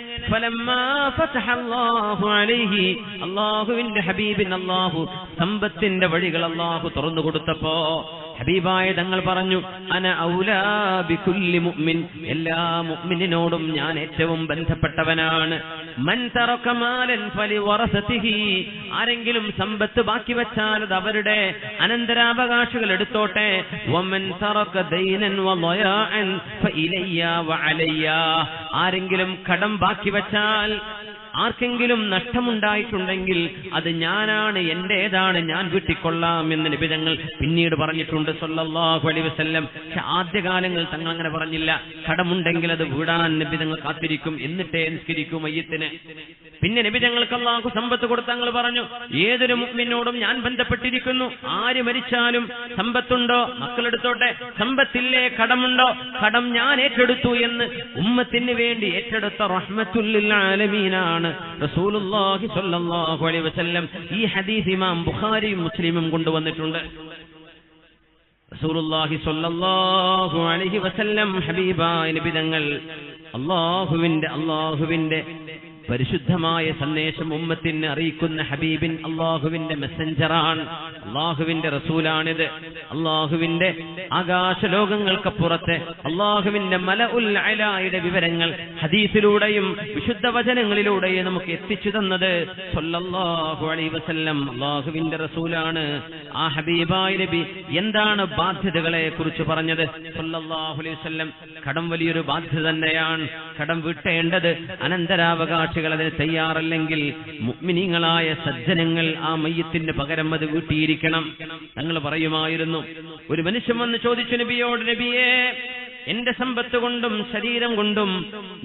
അല്ലാഹുവിന്റെ ഹബീബിന് അല്ലാഹു സമ്പത്തിന്റെ വഴികൾ അല്ലാഹു തുറന്നു കൊടുത്തപ്പോ ഹബീബായ തങ്ങൾ പറഞ്ഞു, അന ഔലാ ബികുല്ലി മുഅ്മിൻ, എല്ലാ മുഅ്മിനിനോടും ഞാൻ ഏറ്റവും ബന്ധപ്പെട്ടവനാണ്. മൻ തറക മാലൻ ഫലിവറസതിഹി, ആരെങ്കിലും സമ്പത്ത് ബാക്കി വെച്ചാൽ അത് അവരുടെ അനന്തരാവകാശികൾ എടുത്തോട്ടെ. വമൻ തറക ദൈനൻ വളയാഅൻ ഫഇലയ്യ വഅലയ്യ, ആരെങ്കിലും കടം ബാക്കി വെച്ചാൽ, ആർക്കെങ്കിലും നഷ്ടമുണ്ടായിട്ടുണ്ടെങ്കിൽ അത് ഞാനാണ്, എന്റേതാണ്, ഞാൻ വീട്ടിക്കൊള്ളാം എന്ന് നബി തങ്ങൾ പിന്നീട് പറഞ്ഞിട്ടുണ്ട് സ്വല്ലല്ലാഹു അലൈഹി വസല്ലം. പക്ഷെ ആദ്യകാലങ്ങൾ തങ്ങൾ അങ്ങനെ പറഞ്ഞില്ല. കടമുണ്ടെങ്കിൽ അത് വീടാൻ നബി തങ്ങൾ കാത്തിരിക്കും, എന്നിട്ടേ നിസ്കരിക്കും മയ്യത്തിന്. പിന്നെ നബി തങ്ങൾക്ക് അല്ലാഹു സമ്പത്ത് കൊടുത്ത തങ്ങൾ പറഞ്ഞു, ഏതൊരു മുഅ്മിനോടും ഞാൻ ബന്ധപ്പെട്ടിരിക്കുന്നു. ആര് മരിച്ചാലും സമ്പത്തുണ്ടോ മക്കളെടുത്തോട്ടെ, സമ്പത്തില്ലേ കടമുണ്ടോ, കടം ഞാൻ ഏറ്റെടുത്തു എന്ന് ഉമ്മത്തിന് വേണ്ടി ഏറ്റെടുത്ത റഹ്മത്തുൽ ലിൽ ആലമീനാണ് റസൂലുള്ളാഹി സ്വല്ലല്ലാഹു അലൈഹി വസല്ലം. ഈ ഹദീസ് ഇമാം ബുഖാരിയും മുസ്ലിമും കൊണ്ടുവന്നിട്ടുണ്ട്. റസൂലുള്ളാഹി സ്വല്ലല്ലാഹു അലൈഹി വസല്ലം ഹബീബായ നബി തങ്ങൾ അല്ലാഹുവിന്റെ പരിശുദ്ധമായ സന്ദേശം ഉമ്മത്തിന് അറിയിക്കുന്ന ഹബീബിൻ അല്ലാഹുവിന്റെ മെസ്സഞ്ചറാണ്, അല്ലാഹുവിന്റെ റസൂലാണിത്. അല്ലാഹുവിന്റെ ആകാശലോകങ്ങൾക്കപ്പുറത്തെ അല്ലാഹുവിന്റെ മലഉൽ അലായുടെ വിവരങ്ങൾ ഹദീസിലൂടെയും വിശുദ്ധ വചനങ്ങളിലൂടെയും നമുക്ക് എത്തിച്ചു തന്നത് സ്വല്ലല്ലാഹു അലൈഹി വസല്ലം അല്ലാഹുവിന്റെ റസൂലാണ്. ആ ഹബീബായ നബി എന്താണ് ബാധ്യതകളെ കുറിച്ച് പറഞ്ഞത്? സ്വല്ലല്ലാഹു അലൈഹി വസല്ലം, കടം വലിയൊരു ബാധ്യത തന്നെയാണ്. കടം വീട്ടേണ്ടത് അനന്തരാവകാശികൾ അതിന് തയ്യാറല്ലെങ്കിൽ മുഅ്മിനീങ്ങളായ സജ്ജനങ്ങൾ ആ മയ്യത്തിന് പകരം അത് വീട്ടിയിരിക്കണം. തങ്ങൾ പറയുമായിരുന്നു, ഒരു മനുഷ്യൻ വന്ന് ചോദിച്ചു നബിയോട്, നബിയേ, എന്റെ സമ്പത്ത് കൊണ്ടും ശരീരം കൊണ്ടും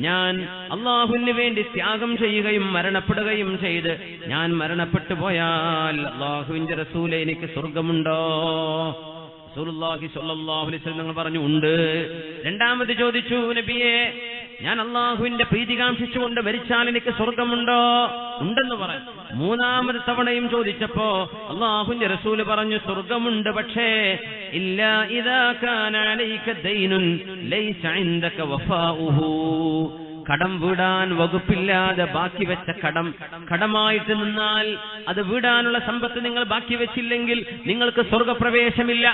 ഞാൻ അല്ലാഹുവിന് വേണ്ടി ത്യാഗം ചെയ്യുകയും മരണപ്പെടുകയും ചെയ്ത് ഞാൻ മരണപ്പെട്ടു പോയാൽ അല്ലാഹുവിന്റെ റസൂലേ, എനിക്ക് സ്വർഗമുണ്ടോ? റസൂലുള്ളാഹി സ്വല്ലല്ലാഹു അലൈഹി വസല്ലം പറഞ്ഞു, ഉണ്ട്. രണ്ടാമത് ചോദിച്ചു, നബിയേ, ഞാൻ അല്ലാഹുവിന്റെ പ്രീതി കാംക്ഷിച്ചുകൊണ്ട് മരിച്ചാൽ എനിക്ക് സ്വർഗമുണ്ടോ? ഉണ്ടെന്ന് പറഞ്ഞു. മൂന്നാമത് തവണയും ചോദിച്ചപ്പോ അല്ലാഹുവിന്റെ റസൂല് പറഞ്ഞു, സ്വർഗമുണ്ട്, പക്ഷേ ഇല്ലാ ഇദാ കാന അലൈക ദൈനുൻ ലൈസ ഇൻദക വഫാഉഹു, കടം വീടാൻ വകുപ്പില്ലാതെ ബാക്കി വെച്ച കടമായിട്ട് നിന്നാൽ അത് വീടാനുള്ള സമ്പത്ത് നിങ്ങൾ ബാക്കി വെച്ചില്ലെങ്കിൽ നിങ്ങൾക്ക് സ്വർഗപ്രവേശമില്ല.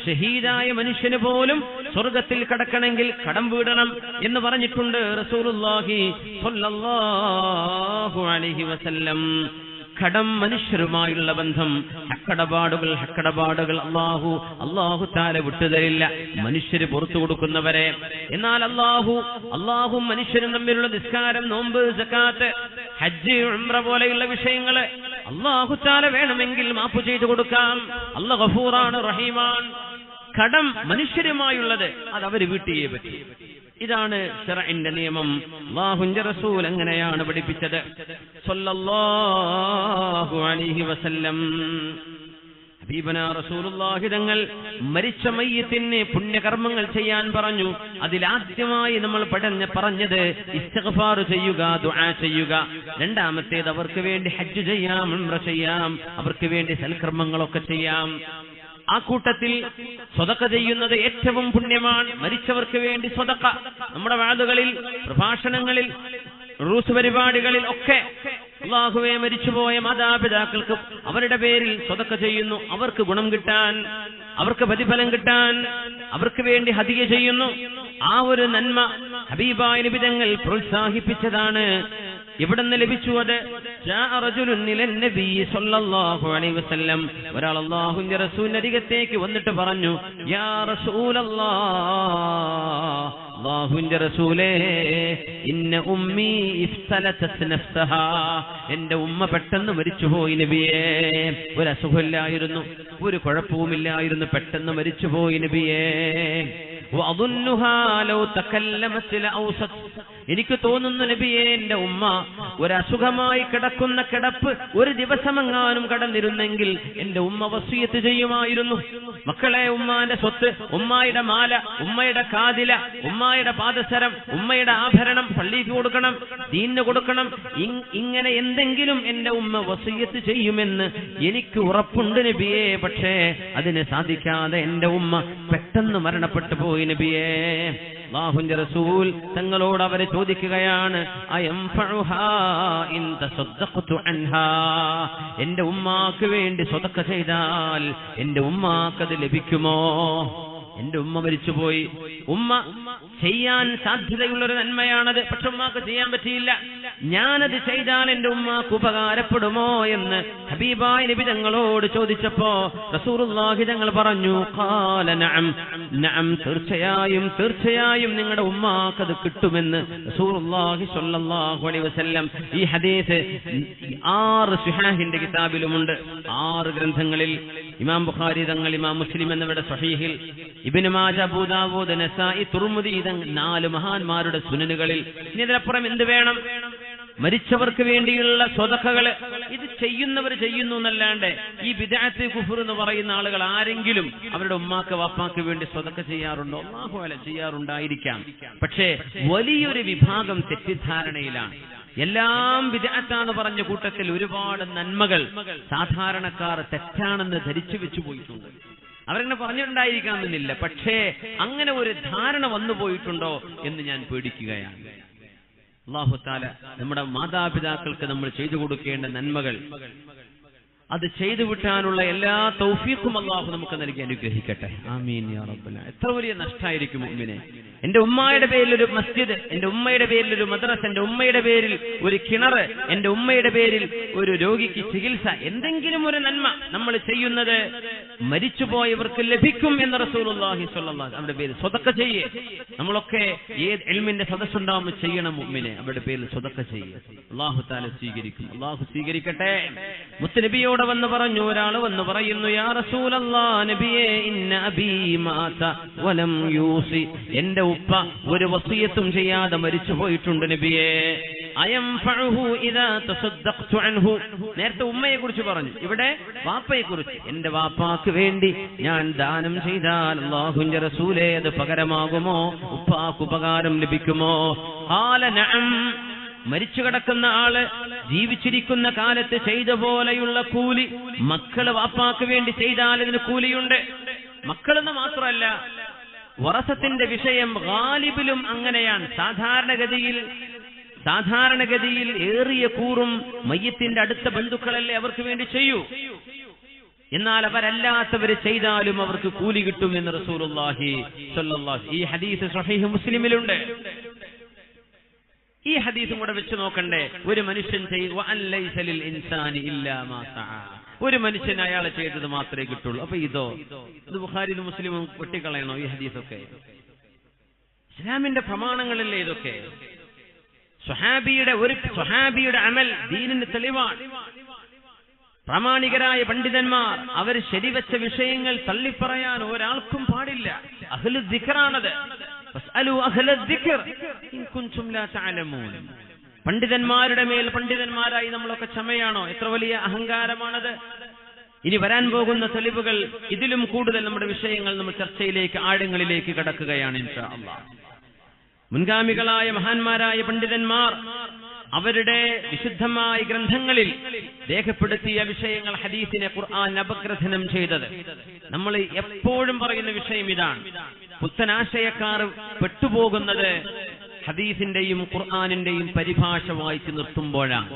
ഷഹീദായ മനുഷ്യന് പോലും സ്വർഗത്തിൽ കടക്കണമെങ്കിൽ കടം വീടണം എന്ന് പറഞ്ഞിട്ടുണ്ട് റസൂലുള്ളാഹി സ്വല്ലല്ലാഹു അലൈഹി വസല്ലം. കടം മനുഷ്യരുമായുള്ള ബന്ധം, ഹക്കടപാടുകൾ അല്ലാഹു തആല വിട്ടുതരില്ല, മനുഷ്യര് പുറത്തു കൊടുക്കുന്നവരെ. എന്നാൽ അല്ലാഹും മനുഷ്യരും തമ്മിലുള്ള നിസ്കാരം, നോമ്പ്, സക്കാത്ത്, ഹജ്ജ്, ഉംറ പോലെയുള്ള വിഷയങ്ങള് അല്ലാഹു തആല വേണമെങ്കിൽ മാപ്പ് ചെയ്തു കൊടുക്കാം. അല്ലാഹു ഗഫൂറാണ്, റഹീമാണ്. കടം മനുഷ്യരുമായുള്ളത് അത് അവര് വീട്ടിയേ പറ്റി. ഇതാണ് ശറഇന്റെ നിയമം. അല്ലാഹുവിന്റെ റസൂൽ അങ്ങനെയാണ് പഠിപ്പിച്ചത് സ്വല്ലല്ലാഹു അലൈഹി വസല്ലം. ഹബീബനാ റസൂലുള്ളാഹി തങ്ങൾ മരിച്ച മയ്യത്തിന് പുണ്യകർമ്മങ്ങൾ ചെയ്യാൻ പറഞ്ഞു. അതിലാദ്യമായി നമ്മൾ പറഞ്ഞത് ഇസ്തിഗ്ഫാർ ചെയ്യുക, ദുആ ചെയ്യുക. രണ്ടാമത്തേത് അവർക്ക് വേണ്ടി ഹജ്ജ് ചെയ്യാം, ഉംറ ചെയ്യാം, അവർക്ക് വേണ്ടി സൽക്കർമ്മങ്ങളൊക്കെ ചെയ്യാം. ആ കൂട്ടത്തിൽ സ്വതക്ക ചെയ്യുന്നത് ഏറ്റവും പുണ്യമാണ്. മരിച്ചവർക്ക് വേണ്ടി സ്വതക്ക നമ്മുടെ വാദുകളിൽ, പ്രഭാഷണങ്ങളിൽ റൂസ് പരിപാടികളിൽ ഒക്കെ അല്ലാഹുവേ മരിച്ചുപോയ മാതാപിതാക്കൾക്ക് അവരുടെ പേരിൽ സ്വതക്ക ചെയ്യുന്നു, അവർക്ക് ഗുണം കിട്ടാൻ, അവർക്ക് പ്രതിഫലം കിട്ടാൻ, അവർക്ക് വേണ്ടി ഹദിയ ചെയ്യുന്നു. ആ ഒരു നന്മ ഹബീബായ നബി തങ്ങൾ പ്രോത്സാഹിപ്പിച്ചതാണ്. എവിടെന്ന് ലഭിച്ചു അത്? ഒരാൾ അല്ലാഹുവിന്റെ റസൂലിന്റെ അരികത്തേക്ക് വന്നിട്ട് പറഞ്ഞു, യാ റസൂലല്ലാഹ്, അല്ലാഹുവിന്റെ റസൂലേ, ഇന്ന ഉമ്മി ഇഫ്തലതത് നഫ്സഹാ, എന്റെ ഉമ്മ പെട്ടെന്ന് മരിച്ചുപോയി നബിയേ. ഒരു അസുഖമില്ലായിരുന്നു, ഒരു കുഴപ്പവുമില്ലായിരുന്നു, പെട്ടെന്ന് മരിച്ചുപോയി നബിയേ. വഅദുന്നുഹാ ലൗ തകല്ലമത് ലഔസത്, എനിക്ക് തോന്നുന്നു നബിയേ, എന്റെ ഉമ്മ ഒരു അസുഖമായി കിടക്കുന്ന കിടപ്പ് ഒരു ദിവസമെങ്ങാനും കടന്നിരുന്നെങ്കിൽ എന്റെ ഉമ്മ വസിയത്ത് ചെയ്യുമായിരുന്നു. മക്കളെ, ഉമ്മാന്റെ സ്വത്ത്, ഉമ്മായുടെ മാല, ഉമ്മയുടെ കാതില, ഉമ്മായുടെ പാദസരം, ഉമ്മയുടെ ആഭരണം പള്ളിക്ക് കൊടുക്കണം, ദീനിന് കൊടുക്കണം, ഇങ്ങനെ എന്തെങ്കിലും എന്റെ ഉമ്മ വസിയത്ത് ചെയ്യുമെന്ന് എനിക്ക് ഉറപ്പുണ്ട് നബിയേ. പക്ഷേ അതിന് സാധിക്കാതെ എന്റെ ഉമ്മ പെട്ടെന്ന് മരണപ്പെട്ടു പോയി നബിയേ. അല്ലാഹുവിന്റെ റസൂൽ തങ്ങളോട് അവരെ ചോദിക്കുകയാണ്, അയംഫഉഹാ ഇൻ തസദ്ദഖതു അൻഹാ, എന്റെ ഉമ്മാക്ക് വേണ്ടി സ്വതക്ക ചെയ്താൽ എന്റെ ഉമ്മാക്കത് ലഭിക്കുമോ? എന്റെ ഉമ്മ മരിച്ചുപോയി, ഉമ്മ ചെയ്യാൻ സാധ്യതയുള്ളൊരു നന്മയാണത്, പക്ഷെ ഉമ്മാക്ക് ചെയ്യാൻ പറ്റിയില്ല, ഞാനത് ചെയ്താൽ എന്റെ ഉമ്മാക്ക് ഉപകാരപ്പെടുമോ എന്ന് ഹബീബായ നബി തങ്ങളോട് ചോദിച്ചപ്പോ റസൂലുള്ളാഹി തങ്ങൾ പറഞ്ഞു, ഖാല നഅം, നഅം, തീർച്ചയായും തീർച്ചയായും നിങ്ങളുടെ ഉമ്മാക്കത് കിട്ടുമെന്ന് റസൂലുള്ളാഹി സ്വല്ലല്ലാഹു അലൈഹി വസല്ലം. ഈ ഹദീസ് 6 സ്വഹീഹിന്റെ കിതാബിലുമുണ്ട്, 6 ഗ്രന്ഥങ്ങളിൽ. ഇമാം ബുഖാരി തങ്ങൾ, ഇമാം മുസ്ലിം എന്നിവരുടെ സ്വഹീഹിൽ, ഇബ്നു മാജ, അബൂ ദാവൂദ്, നസായി, തുർമുദി, 4 മഹാന്മാരുടെ സുനനുകളിൽ. ഇനി ഇതിനപ്പുറം എന്ത് വേണം? മരിച്ചവർക്ക് വേണ്ടിയുള്ള സ്വതക്കകള് ഇത് ചെയ്യുന്നവർ ചെയ്യുന്നു എന്നല്ലാണ്ട് ഈ ബിദ്അത്ത് കുഫർ എന്ന് പറയുന്ന ആളുകൾ ആരെങ്കിലും അവരുടെ ഉമ്മാക്ക് വാപ്പാക്ക് വേണ്ടി സ്വതക്ക ചെയ്യാറുണ്ടോ? അല്ലാഹു അല ചെയ്യാറുണ്ടായിരിക്കാം. പക്ഷേ വലിയൊരു വിഭാഗം തെറ്റിദ്ധാരണയിലാണ്. എല്ലാം ബിദ്അത്താന്ന് പറഞ്ഞ കൂട്ടത്തിൽ ഒരുപാട് നന്മകൾ സാധാരണക്കാർ തെറ്റാണെന്ന് ധരിച്ചു വെച്ചു പോയിട്ടുണ്ട്. അവരങ്ങനെ പറഞ്ഞിട്ടുണ്ടായിരിക്കാമെന്നില്ല, പക്ഷേ അങ്ങനെ ഒരു ധാരണ വന്നു പോയിട്ടുണ്ടോ എന്ന് ഞാൻ പേടിക്കുകയാണ്. അല്ലാഹു തആല നമ്മുടെ മാതാപിതാക്കൾക്ക് നമ്മൾ ചെയ്തു കൊടുക്കേണ്ട നന്മകൾ അത് ചെയ്തു വിട്ടാനുള്ള എല്ലാ തൗഫീഖും അല്ലാഹു നമുക്ക് നൽകി അനുഗ്രഹിക്കട്ടെ. ആമീൻ യാ റബ്ബൽ ആലമീൻ. എത്ര വലിയ നഷ്ടമായിരിക്കും മുഅ്മിനെ. എന്റെ ഉമ്മയുടെ പേരിൽ ഒരു മസ്ജിദ്, എന്റെ ഉമ്മയുടെ പേരിൽ ഒരു മദ്രസ, എന്റെ ഉമ്മയുടെ പേരിൽ ഒരു കിണർ, എന്റെ ഉമ്മയുടെ പേരിൽ ഒരു രോഗിക്ക് ചികിത്സ, എന്തെങ്കിലും ഒരു നന്മ നമ്മൾ ചെയ്യുന്നത് മരിച്ചുപോയവർക്ക് ലഭിക്കും എന്ന് റസൂലുള്ളാഹി സ്വല്ലല്ലാഹു അലൈഹി അവരുടെ പേരിൽ സ്വതക്ക ചെയ്യേ. നമ്മളൊക്കെ ഏത് ഇൽമിന്റെ സദസ്സുണ്ടാവുമ്പോൾ ചെയ്യണം മുഅ്മിനെ, അവരുടെ പേരിൽ സ്വതക്ക ചെയ്യേ. അല്ലാഹു തആല സ്വീകരിക്കും. അല്ലാഹു സ്വീകരിക്കട്ടെ. മുത്തനബിയോട് വന്ന് പറഞ്ഞു, ഒരാൾ വന്ന് പറയുന്നു, യാ റസൂലല്ലാഹ്, നബിയേ, ഇന്ന അബീ മാത വലം യൂസി, എന്റെ ഉപ്പ ഒരു വസിയത്തും ചെയ്യാതെ മരിച്ചു പോയിട്ടുണ്ട് നബിയേ. അയംഫഉഹു ഇദാ തസദ്ദഖ്തു അൻഹു, നേരത്തെ ഉമ്മയെ കുറിച്ച് പറഞ്ഞു, ഇവിടെ വാപ്പയെ കുറിച്ച്. എന്റെ വാപ്പാക്ക് വേണ്ടി ഞാൻ ദാനം ചെയ്താൽ അല്ലാഹുവിന്റെ റസൂലേ അത് പകരമാകുമോ? ഉപ്പാക്ക് ഉപകാരം ലഭിക്കുമോ? ഖാല നഅം, മരിച്ചു കിടക്കുന്ന ആള് ജീവിച്ചിരിക്കുന്ന കാലത്ത് ചെയ്ത പോലെയുള്ള കൂലി മക്കള് വാപ്പാക്ക് വേണ്ടി ചെയ്താൽ ഇതിന് കൂലിയുണ്ട്. മക്കളെന്ന് മാത്രമല്ല, വറസത്തിന്റെ വിഷയം ഗാലിബിലും അങ്ങനെയാണ്. സാധാരണഗതിയിൽ ഏറിയ കൂറും മയ്യത്തിന്റെ അടുത്ത ബന്ധുക്കളല്ലേ അവർക്ക് വേണ്ടി ചെയ്യൂ. എന്നാൽ അവരല്ലാത്തവര് ചെയ്താലും അവർക്ക് കൂലി കിട്ടും എന്ന് റസൂലുള്ളാഹി സ്വല്ലല്ലാഹു. ഈ ഹദീസ് സ്വഹീഹ് മുസ്ലിമിലുണ്ട്. ഈ ഹദീസും കൂടെ വെച്ച് നോക്കണ്ടേ. ഒരു മനുഷ്യൻ ഒരു മനുഷ്യൻ അയാളെ ചെയ്തത് മാത്രമേ കിട്ടുള്ളൂ. അപ്പൊ ഇത് ബുഖാരിയിലും മുസ്ലിമും വെട്ടിക്കളയണോ ഈ ഹദീസൊക്കെ? ഇസ്ലാമിന്റെ പ്രമാണങ്ങളല്ലേ ഇതൊക്കെ? സ്വഹാബിയുടെ അമൽ ദീനിന് തെളിവാണ്. പ്രാമാണികരായ പണ്ഡിതന്മാർ അവർ ശരിവെച്ച വിഷയങ്ങൾ തള്ളിപ്പറയാൻ ഒരാൾക്കും പാടില്ല. അഹ്ലു ദിക്റാണത്. പണ്ഡിതന്മാരുടെ മേൽ പണ്ഡിതന്മാരായി നമ്മളൊക്കെ ക്ഷമയാണോ? എത്ര വലിയ അഹങ്കാരമാണത്. ഇനി വരാൻ പോകുന്ന തെളിവുകൾ ഇതിലും കൂടുതൽ നമ്മുടെ വിഷയങ്ങൾ നമ്മൾ ചർച്ചയിലേക്ക് ആഴങ്ങളിലേക്ക് കടക്കുകയാണ് ഇൻഷാ അല്ലാഹ്. മുൻഗാമികളായ മഹാന്മാരായ പണ്ഡിതന്മാർ അവരുടെ വിശുദ്ധമായ ഗ്രന്ഥങ്ങളിൽ രേഖപ്പെടുത്തിയ വിഷയങ്ങൾ ഹദീസിനെ ഖുർആൻ അപഗ്രഥനം ചെയ്തത്. നമ്മൾ എപ്പോഴും പറയുന്ന വിഷയം ഇതാണ്. പുത്തനാശയക്കാർ പെട്ടുപോകുന്നത് ഹദീസിന്റെയും ഖുർആനിന്റെയും പരിഭാഷ വായിച്ചു നിർത്തുമ്പോഴാണ്.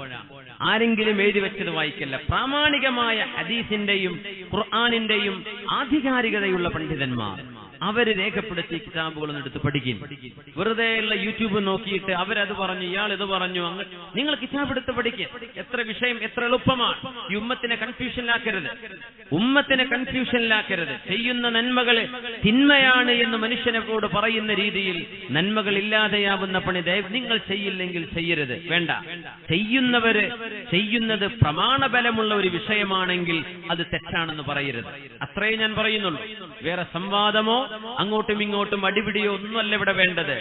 ആരെങ്കിലും എഴുതി വെച്ചത് വായിക്കല്ല. പ്രാമാണികമായ ഹദീസിന്റെയും ഖുർആനിന്റെയും ആധികാരികതയുള്ള പണ്ഡിതന്മാർ അവര് രേഖപ്പെടുത്തിയ കിതാബുകളൊന്നും എടുത്ത് പഠിക്കും. വെറുതെയുള്ള യൂട്യൂബ് നോക്കിയിട്ട് അവരത് പറഞ്ഞു, ഇയാൾ ഇത് പറഞ്ഞു, നിങ്ങൾ കിതാബ് എടുത്ത് പഠിക്കുക. എത്ര വിഷയം, എത്ര എളുപ്പമാണ്. ഈ ഉമ്മത്തിനെ കൺഫ്യൂഷനിലാക്കരുത്, ചെയ്യുന്ന നന്മകൾ തിന്മയാണ് എന്ന് മനുഷ്യനോട് പറയുന്ന രീതിയിൽ നന്മകൾ ഇല്ലാതെയാവുന്ന പണി നിങ്ങൾ ചെയ്യില്ലെങ്കിൽ ചെയ്യരുത്. വേണ്ട, ചെയ്യുന്നവര് ചെയ്യുന്നത് പ്രമാണബലമുള്ള ഒരു വിഷയമാണെങ്കിൽ അത് തെറ്റാണെന്ന് പറയരുത്. അത്രേ ഞാൻ പറയുന്നുള്ളൂ. വേറെ സംവാദമോ അങ്ങോട്ടും ഇങ്ങോട്ടും അടിപിടിയോ ഒന്നുമല്ല ഇവിടെ വേണ്ടത്.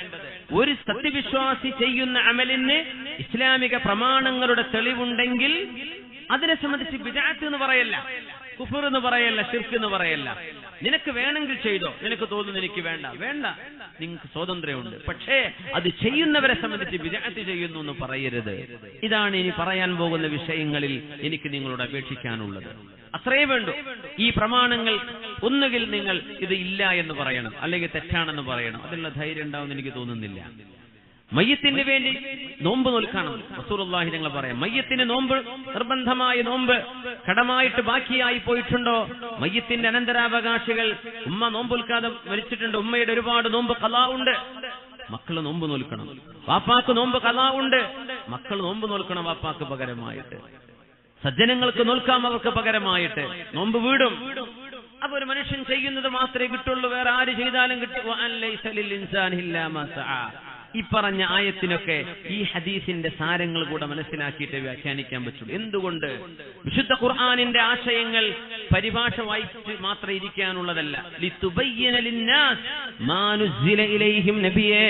ഒരു സത്യവിശ്വാസി ചെയ്യുന്ന അമലിന് ഇസ്ലാമിക പ്രമാണങ്ങളുടെ തെളിവുണ്ടെങ്കിൽ അതിനെ സംബന്ധിച്ച് ബിദ്അത്ത് എന്ന് പറയല്ല, കുഫർ എന്ന് പറയല്ല, ശിർക്ക് എന്ന് പറയല്ല. നിനക്ക് വേണമെങ്കിൽ ചെയ്തോ, നിനക്ക് തോന്നുന്നു എനിക്ക് വേണ്ട, നിങ്ങൾക്ക് സ്വാതന്ത്ര്യമുണ്ട്. പക്ഷേ അത് ചെയ്യുന്നവരെ സംബന്ധിച്ച് ബിദ്അത്ത് ചെയ്യുന്നു എന്ന് പറയരുത്. ഇതാണ് ഇനി പറയാൻ പോകുന്ന വിഷയങ്ങളിൽ എനിക്ക് നിങ്ങളോട് അപേക്ഷിക്കാനുള്ളത്. അത്രേ വേണ്ടു. ഈ പ്രമാണങ്ങൾ ഒന്നുകിൽ നിങ്ങൾ ഇത് ഇല്ല എന്ന് പറയണം, അല്ലെങ്കിൽ തെറ്റാണെന്ന് പറയണം. അതിനുള്ള ധൈര്യം ഉണ്ടാവുമെന്ന് എനിക്ക് തോന്നുന്നില്ല. മയ്യത്തിന് വേണ്ടി നോമ്പ് നോൽക്കണം. റസൂലുള്ളാഹി ഞങ്ങൾ പറയാം, മയ്യത്തിന് നോമ്പ് നിർബന്ധമായ നോമ്പ് കടമായിട്ട് ബാക്കിയായി പോയിട്ടുണ്ടോ? മയ്യത്തിന്റെ അനന്തരാവകാശികൾ, ഉമ്മ നോമ്പൊൽക്കാതെ മരിച്ചിട്ടുണ്ട്, ഉമ്മയുടെ ഒരുപാട് നോമ്പ് ഖളാ ഉണ്ട്, മക്കൾ നോമ്പ് നോൽക്കണം. വാപ്പാക്ക് നോമ്പ് ഖളാ ഉണ്ട്, മക്കൾ നോമ്പ് നോൽക്കണം വാപ്പാക്ക് പകരമായിട്ട്. സജ്ജനങ്ങൾക്ക് നോൽക്കാം അവർക്ക് പകരമായിട്ട്. നോമ്പ് വീടും. അപ്പൊ ഒരു മനുഷ്യൻ ചെയ്യുന്നത് മാത്രമേ കിട്ടുള്ളൂ, വേറെ ആര് ചെയ്താലും കിട്ടും. ഈ പറഞ്ഞ ആയത്തിനൊക്കെ ഈ ഹദീസിന്റെ സാരങ്ങൾ കൂടെ മനസ്സിലാക്കിയിട്ട് വ്യാഖ്യാനിക്കാൻ പറ്റുള്ളൂ. എന്തുകൊണ്ട്? വിശുദ്ധ ഖുർആനിന്റെ ആശയങ്ങൾ പരിഭാഷ വായിച്ച് മാത്രം ഇരിക്കാനുള്ളതല്ല. ലിതുബയ്യന ലിന്നാസ് മാ നുസ്സില ഇലൈഹിം നബിയേ,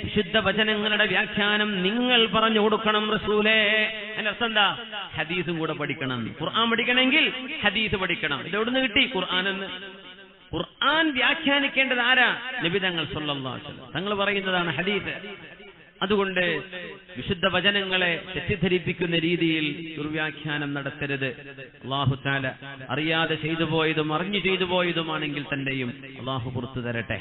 വിശുദ്ധ വചനങ്ങളുടെ വ്യാഖ്യാനം നിങ്ങൾ പറഞ്ഞു കൊടുക്കണം റസൂലേ. അതിന്റെ അർത്ഥം എന്താ? ഹദീസും കൂടെ പഠിക്കണം. ഖുർആൻ പഠിക്കണമെങ്കിൽ ഹദീസ് പഠിക്കണം. ഇതെവിടുന്ന് കിട്ടി? ഖുർആനെന്ന്. ഖുർആൻ വ്യാഖ്യാനിക്കേണ്ടത് ആരാ? നബി തങ്ങൾ സല്ലല്ലാഹു അലൈഹി വസല്ലം. തങ്ങൾ പറയുന്നതാണ് ഹദീസ്. അതുകൊണ്ട് വിശുദ്ധ വചനങ്ങളെ തെറ്റിദ്ധരിപ്പിക്കുന്ന രീതിയിൽ ദുർവ്യാഖ്യാനം നടത്തരുത്. അല്ലാഹു തആല അറിയാതെ ചെയ്തു പോയതും അറിഞ്ഞു ചെയ്തു പോയതുമാണെങ്കിൽ തന്നെയും അല്ലാഹു പുറത്തു തരട്ടെ.